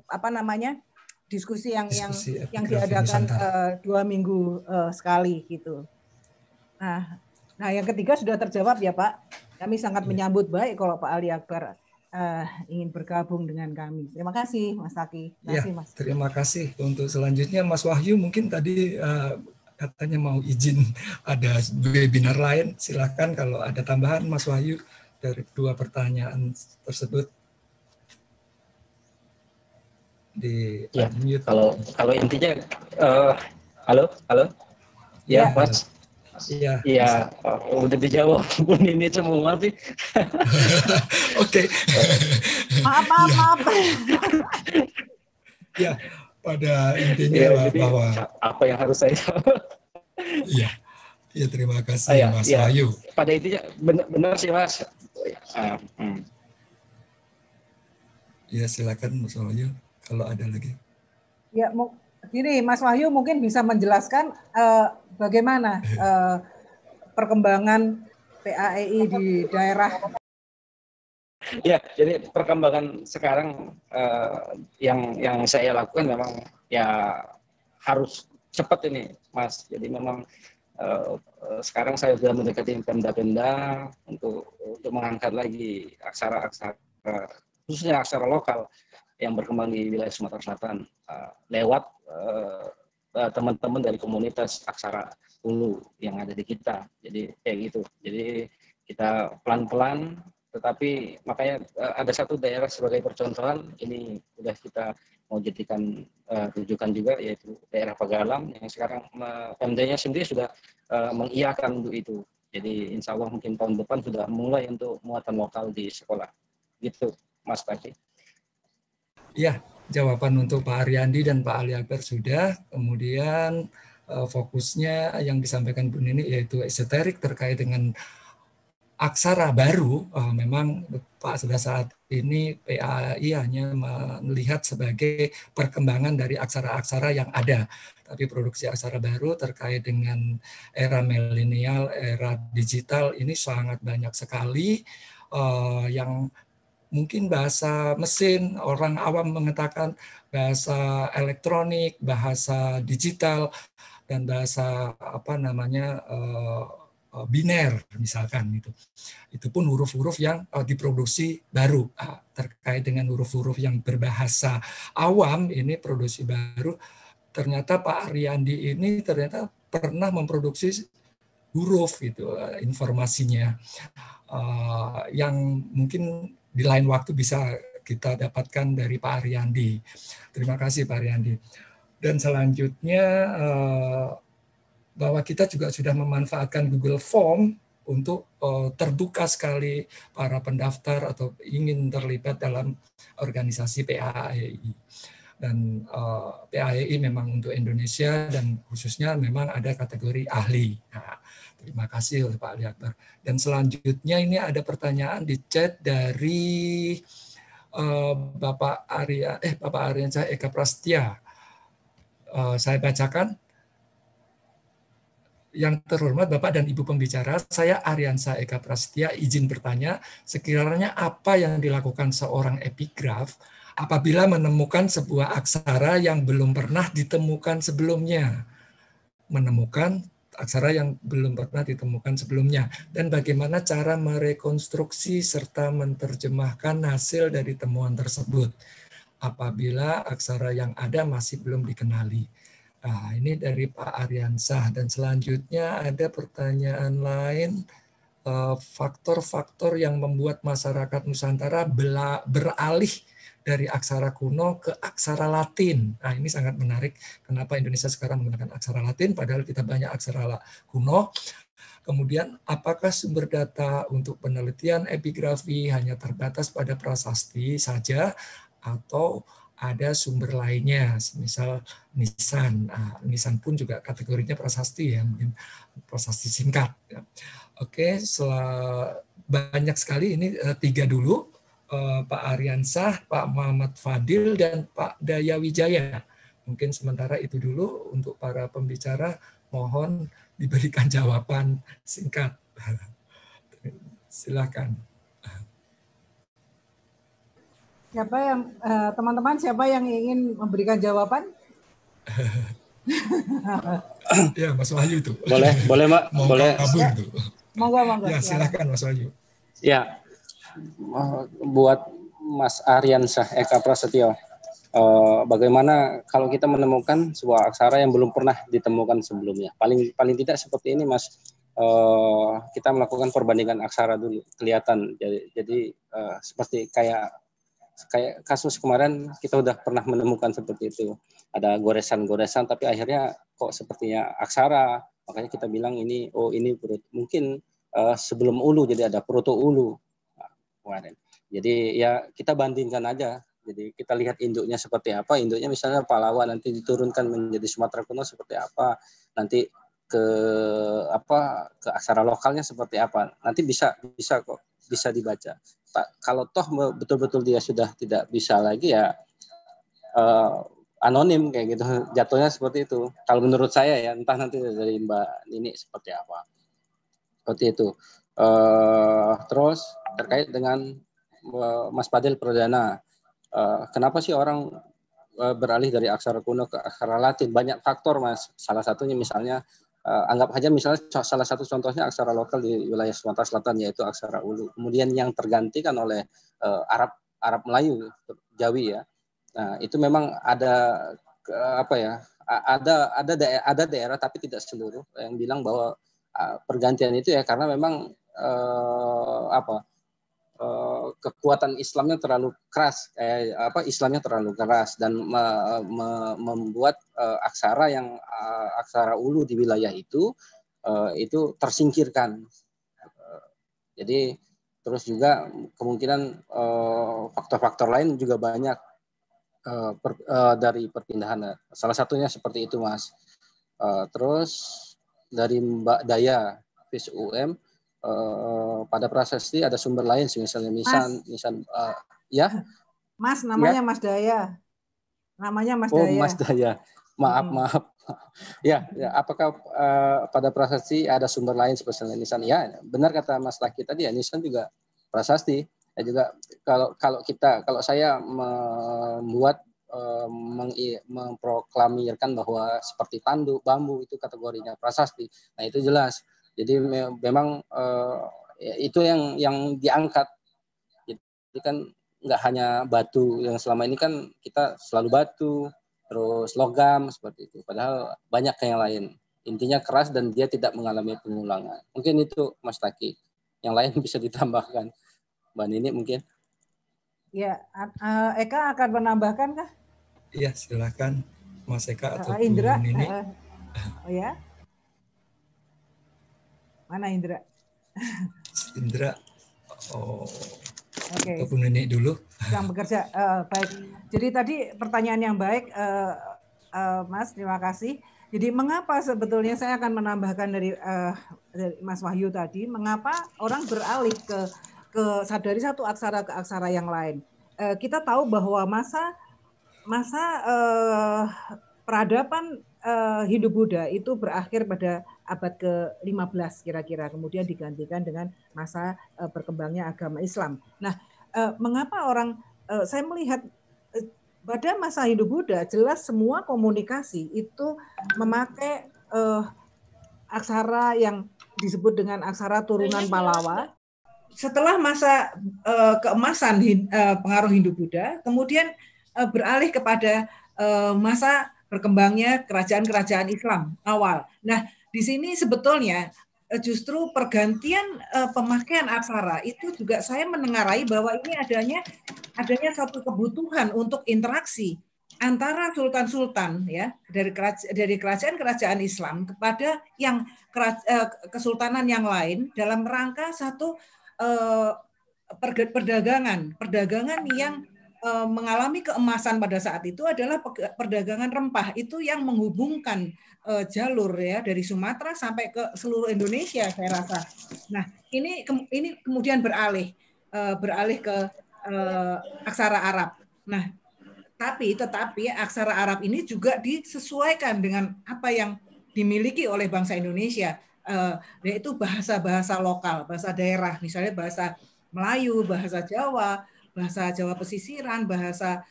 apa namanya diskusi yang Epigrafi diadakan Nusantara. 2 minggu sekali gitu. Nah, yang ketiga sudah terjawab ya Pak. Kami sangat menyambut baik kalau Pak Ali Akbar ingin bergabung dengan kami. Terima kasih Mas Taki. Terima kasih. Untuk selanjutnya Mas Wahyu mungkin tadi katanya mau izin ada webinar lain. Silakan kalau ada tambahan Mas Wahyu dari 2 pertanyaan tersebut. Unmute. Kalau intinya halo ya Mas. Iya, udah dijawab pun ini semua sih. Oke. Maaf. Ya, pada intinya bahwa apa yang harus saya jawab? Iya, terima kasih Mas Wahyu. Pada intinya benar sih Mas. Ya, silakan Mas Wahyu kalau ada lagi. Ya, gini Mas Wahyu mungkin bisa menjelaskan bagaimana perkembangan PAEI di daerah. Ya, jadi perkembangan sekarang yang saya lakukan memang ya harus cepat ini, Mas. Jadi memang sekarang saya sudah mendekati pemda-pemda untuk mengangkat lagi aksara-aksara, khususnya aksara lokal yang berkembang di wilayah Sumatera Selatan lewat teman-teman dari komunitas aksara Hulu yang ada di kita. Jadi kayak gitu. Jadi kita pelan-pelan, tetapi makanya ada satu daerah sebagai percontohan, ini sudah kita mau jadikan rujukan juga, yaitu daerah Pagalam yang sekarang Pemdanya sendiri sudah mengiyakan untuk itu. Jadi insya Allah mungkin tahun depan sudah mulai untuk muatan lokal di sekolah. Gitu Mas Taki. Ya, jawaban untuk Pak Ariandi dan Pak Ali Akbar sudah. Kemudian fokusnya yang disampaikan Bu Nini yaitu esoterik terkait dengan aksara baru. Memang Pak sudah saat ini PAI hanya melihat sebagai perkembangan dari aksara-aksara yang ada. Tapi produksi aksara baru terkait dengan era milenial, era digital ini sangat banyak sekali yang mungkin bahasa mesin, orang awam mengatakan bahasa elektronik, bahasa digital, dan bahasa biner misalkan itu. Itu pun huruf-huruf yang diproduksi baru terkait dengan huruf-huruf yang berbahasa awam ini produksi baru. Ternyata Pak Ariandi ini ternyata pernah memproduksi huruf gitu informasinya yang mungkin di lain waktu bisa kita dapatkan dari Pak Ariandi. Terima kasih Pak Ariandi. Dan selanjutnya bahwa kita juga sudah memanfaatkan Google Form untuk terbuka sekali para pendaftar atau ingin terlibat dalam organisasi PAEI. Dan PAEI memang untuk Indonesia dan khususnya memang ada kategori ahli. Nah, terima kasih oleh Pak Ali Akbar. Dan selanjutnya ini ada pertanyaan di chat dari Bapak Ariansyah Eka Prastia. Saya bacakan. Yang terhormat Bapak dan Ibu pembicara, saya Ariansyah Eka Prastia izin bertanya, sekiranya apa yang dilakukan seorang epigraf apabila menemukan sebuah aksara yang belum pernah ditemukan sebelumnya? Menemukan aksara yang belum pernah ditemukan sebelumnya, dan bagaimana cara merekonstruksi serta menerjemahkan hasil dari temuan tersebut apabila aksara yang ada masih belum dikenali. Nah, ini dari Pak Ariansyah. Dan selanjutnya ada pertanyaan lain, faktor-faktor yang membuat masyarakat Nusantara beralih dari aksara kuno ke aksara Latin. Nah, ini sangat menarik. Kenapa Indonesia sekarang menggunakan aksara Latin, padahal kita banyak aksara kuno. Kemudian, apakah sumber data untuk penelitian epigrafi hanya terbatas pada prasasti saja, atau ada sumber lainnya, misal nisan. Nah, nisan pun juga kategorinya prasasti ya, mungkin prasasti singkat. Ya. Oke, banyak sekali ini 3 dulu. Pak Ariansyah, Pak Muhammad Fadil, dan Pak Daya Wijaya. Mungkin sementara itu dulu untuk para pembicara, mohon diberikan jawaban singkat. Silakan. Siapa yang teman-teman siapa yang ingin memberikan jawaban? Ya, Mas Wahyu itu. Boleh, Mbak. Mau Boleh. kabur itu. Monggo. Ya, silakan Mas Wahyu. Ya, buat Mas Aryansyah Eka Prasetyo, bagaimana kalau kita menemukan sebuah aksara yang belum pernah ditemukan sebelumnya? Paling tidak seperti ini, Mas. Kita melakukan perbandingan aksara dulu, kelihatan. Jadi seperti kayak kasus kemarin kita udah pernah menemukan seperti itu, ada goresan-goresan tapi akhirnya kok sepertinya aksara, makanya kita bilang ini mungkin sebelum ulu jadi ada proto ulu kemarin. Jadi ya kita bandingkan aja, jadi kita lihat induknya seperti apa, induknya misalnya Pahlawan nanti diturunkan menjadi Sumatera kuno seperti apa, nanti ke aksara lokalnya seperti apa, nanti bisa dibaca. Kalau toh betul-betul dia sudah tidak bisa lagi ya anonim kayak gitu, jatuhnya seperti itu. Kalau menurut saya ya, entah nanti dari Mbak Nini seperti apa. Seperti itu. Terus terkait dengan Mas Fadil Perdana, kenapa sih orang beralih dari aksara kuno ke aksara Latin? Banyak faktor, Mas. Salah satunya misalnya anggap aja misalnya salah satu contohnya aksara lokal di wilayah Sumatera Selatan yaitu aksara Ulu. Kemudian yang tergantikan oleh Arab Melayu, Jawi ya. Nah, itu memang ada ada daerah tapi tidak seluruh yang bilang bahwa pergantian itu ya karena memang kekuatan Islamnya terlalu keras, Islamnya terlalu keras dan membuat aksara aksara Ulu di wilayah itu tersingkirkan. Jadi terus juga kemungkinan faktor-faktor lain juga banyak dari perpindahan. Salah satunya seperti itu, Mas. Terus dari Mbak Daya, FIS UM, pada prasasti ada sumber lain, misalnya nisan ya. Mas, namanya ya. Mas Daya. Namanya Mas Daya. Oh, Mas Daya. Maaf. Ya, apakah pada prasasti ada sumber lain seperti nisan? Ya, benar kata Mas Laki tadi ya, nisan juga prasasti. Ya juga kalau saya membuat memproklamirkan bahwa seperti tanduk, bambu itu kategorinya prasasti. Nah, itu jelas. Jadi memang itu yang diangkat. Jadi kan nggak hanya batu, yang selama ini kan kita selalu batu, terus logam seperti itu. Padahal banyak yang lain. Intinya keras dan dia tidak mengalami pengulangan. Mungkin itu Mas Taki. Yang lain bisa ditambahkan. Mbak Nini mungkin. Ya, Eka akan menambahkan kah? Iya, silakan Mas Eka atau Indra, Bu Nini. Oh ya. Mana Indra? Indra. Oh. Oke. Bu Nini dulu. Yang bekerja. Baik. Jadi tadi pertanyaan yang baik, Mas. Terima kasih. Jadi mengapa sebetulnya saya akan menambahkan dari Mas Wahyu tadi, mengapa orang beralih ke dari satu aksara ke aksara yang lain? Kita tahu bahwa masa peradaban Hindu-Buddha itu berakhir pada abad ke-15 kira-kira, kemudian digantikan dengan masa berkembangnya agama Islam. Nah, mengapa orang saya melihat pada masa Hindu-Buddha jelas semua komunikasi itu memakai aksara yang disebut dengan aksara turunan Pallawa. Setelah masa keemasan pengaruh Hindu-Buddha, kemudian beralih kepada masa berkembangnya kerajaan-kerajaan Islam awal. Nah, di sini sebetulnya justru pergantian pemakaian aksara itu juga saya menengarai bahwa ini adanya satu kebutuhan untuk interaksi antara sultan-sultan ya dari kerajaan-kerajaan Islam kepada yang kesultanan yang lain dalam rangka satu perdagangan yang mengalami keemasan pada saat itu adalah perdagangan rempah itu yang menghubungkan jalur ya dari Sumatera sampai ke seluruh Indonesia saya rasa. Nah ini kemudian beralih ke aksara Arab. Nah tetapi aksara Arab ini juga disesuaikan dengan apa yang dimiliki oleh bangsa Indonesia, yaitu bahasa-bahasa lokal, bahasa daerah, misalnya bahasa Melayu, bahasa Jawa, bahasa Jawa pesisiran, bahasa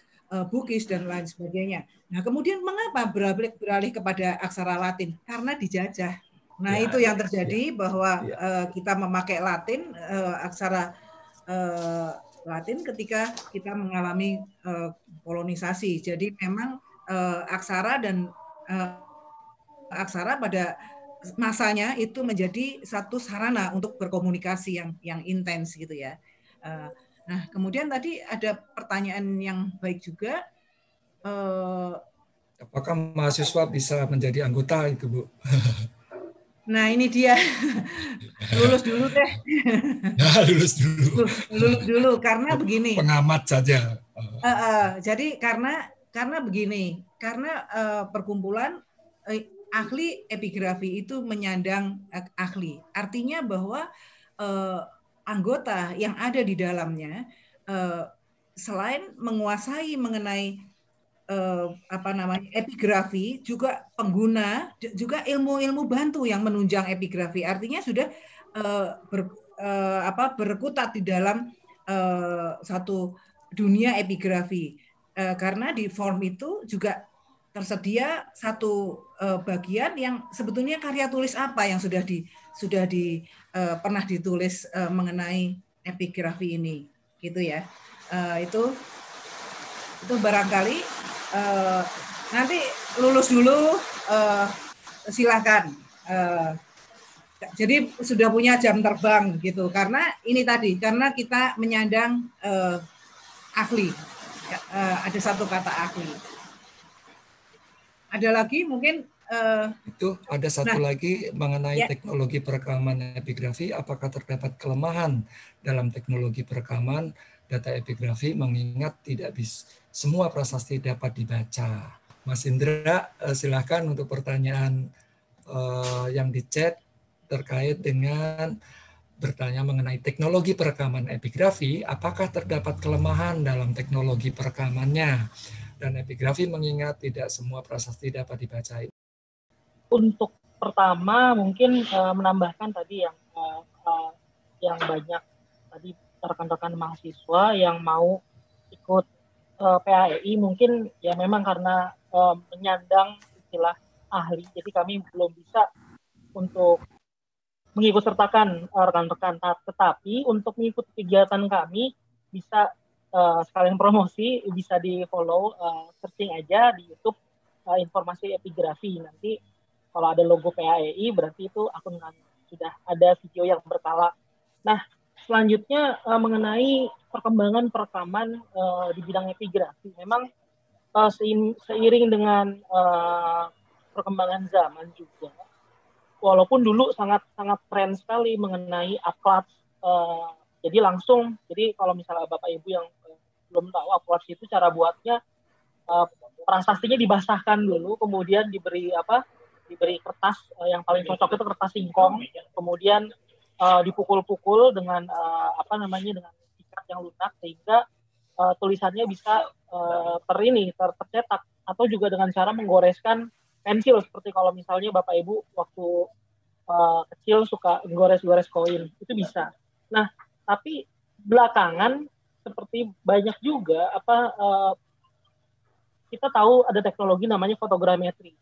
Bugis dan lain sebagainya. Nah, kemudian mengapa beralih kepada aksara Latin? Karena dijajah. Nah, itu yang terjadi bahwa kita memakai Latin, aksara Latin ketika kita mengalami kolonisasi. Jadi memang aksara dan aksara pada masanya itu menjadi satu sarana untuk berkomunikasi yang intens gitu ya. Nah, kemudian tadi ada pertanyaan yang baik juga. Apakah mahasiswa bisa menjadi anggota itu, Bu? Nah, ini dia. Lulus dulu deh. Lulus dulu. Lulus dulu karena begini. Pengamat saja. Jadi karena begini, karena perkumpulan ahli epigrafi itu menyandang ahli. Artinya bahwa anggota yang ada di dalamnya selain menguasai mengenai epigrafi, juga pengguna, juga ilmu-ilmu bantu yang menunjang epigrafi. Artinya sudah berkutat di dalam satu dunia epigrafi. Karena di form itu juga tersedia satu bagian yang sebetulnya karya tulis apa yang sudah pernah ditulis mengenai epigrafi ini, gitu ya. Itu barangkali nanti lulus dulu, silakan. Jadi sudah punya jam terbang gitu, karena ini tadi, karena kita menyandang ahli, ada satu kata ahli. Ada lagi mungkin itu ada satu lagi mengenai teknologi perekaman epigrafi. Apakah terdapat kelemahan dalam teknologi perekaman data epigrafi mengingat tidak bisa semua prasasti dapat dibaca? Mas Indra, silahkan untuk pertanyaan yang di chat terkait dengan bertanya mengenai teknologi perekaman epigrafi. Apakah terdapat kelemahan dalam teknologi perekamannya? Dan epigrafi mengingat tidak semua prasasti dapat dibaca. Untuk pertama mungkin menambahkan tadi yang banyak tadi rekan-rekan mahasiswa yang mau ikut PAEI mungkin ya memang karena menyandang istilah ahli, jadi kami belum bisa untuk mengikut sertakan rekan-rekan, tetapi untuk mengikuti kegiatan kami bisa sekalian promosi, bisa di follow, searching aja di YouTube informasi epigrafi. Nanti kalau ada logo PAEI berarti itu akun kami, sudah ada video yang berkala. Nah, selanjutnya mengenai perkembangan perekaman di bidang epigrafi, memang seiring dengan perkembangan zaman juga, walaupun dulu sangat tren sekali mengenai upload, jadi kalau misalnya Bapak Ibu yang belum tahu, upload itu cara buatnya prasastinya dibasahkan dulu, kemudian diberi kertas yang paling cocok itu kertas singkong, kemudian dipukul-pukul dengan dengan sikat yang lunak sehingga tulisannya bisa tercetak, atau juga dengan cara menggoreskan pensil, seperti kalau misalnya Bapak Ibu waktu kecil suka gores-gores koin, itu bisa. Nah, tapi belakangan seperti banyak juga kita tahu ada teknologi namanya fotogrametri,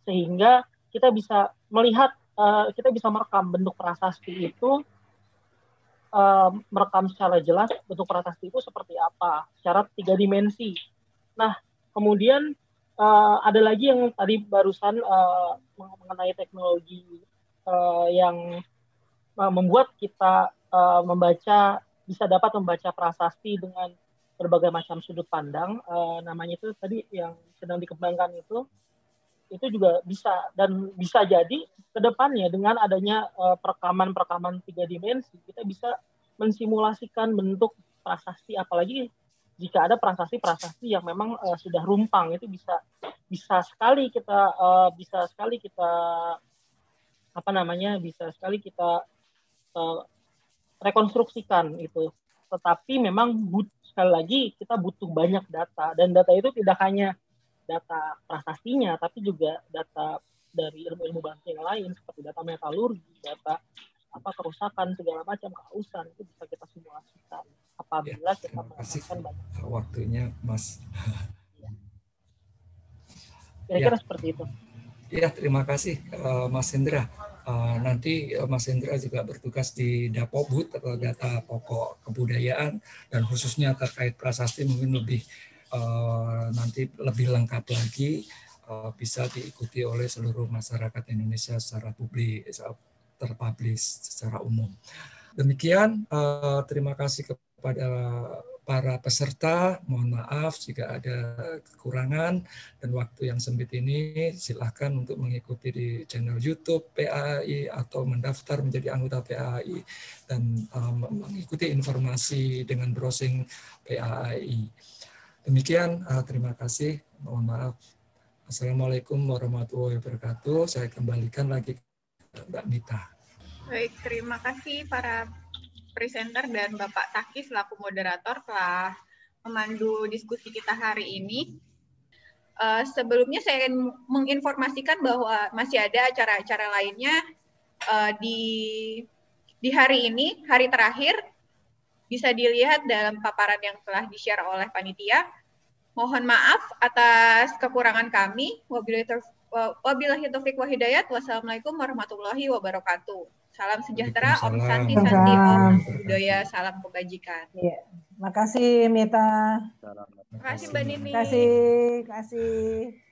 sehingga kita bisa melihat, kita bisa merekam bentuk prasasti itu, merekam secara jelas bentuk prasasti itu seperti apa secara 3 dimensi. Nah, kemudian ada lagi yang tadi barusan mengenai teknologi yang membuat kita bisa dapat membaca prasasti dengan berbagai macam sudut pandang, namanya itu tadi yang sedang dikembangkan itu juga bisa, dan bisa jadi ke depannya dengan adanya perekaman 3 dimensi kita bisa mensimulasikan bentuk prasasti, apalagi jika ada prasasti yang memang sudah rumpang, itu bisa sekali kita rekonstruksikan itu. Tetapi memang sekali lagi kita butuh banyak data, dan data itu tidak hanya data prasastinya, tapi juga data dari ilmu-ilmu bantu yang lain seperti data metalurgi, data kerusakan segala macam, kausan, itu bisa kita simulasikan. apabila kita terima kasih menggunakan banyak. waktunya, Mas. Kira-kira seperti itu. Ya, terima kasih Mas Hendra. Nanti Mas Hendra juga bertugas di Dapobud atau data pokok kebudayaan, dan khususnya terkait prasasti mungkin lebih nanti lebih lengkap lagi, bisa diikuti oleh seluruh masyarakat Indonesia secara publik, terpublish secara umum. Demikian, terima kasih kepada para peserta. Mohon maaf jika ada kekurangan, dan waktu yang sempit ini silakan untuk mengikuti di channel YouTube PAI atau mendaftar menjadi anggota PAI dan mengikuti informasi dengan browsing PAI. Demikian, terima kasih. Mohon maaf. Assalamualaikum warahmatullahi wabarakatuh. Saya kembalikan lagi ke Mbak Mita. Baik, terima kasih para presenter dan Bapak Taki selaku moderator telah memandu diskusi kita hari ini. Sebelumnya saya ingin menginformasikan bahwa masih ada acara-acara lainnya di hari ini, hari terakhir, bisa dilihat dalam paparan yang telah di-share oleh panitia. Mohon maaf atas kekurangan kami. Wabillahi taufiq wa hidayat. Wassalamualaikum warahmatullahi wabarakatuh. Salam sejahtera, Om Santi, Santi, Om Budaya, salam kebajikan. Iya. Makasih Mita. Terima kasih Mbak Nini. Terima kasih.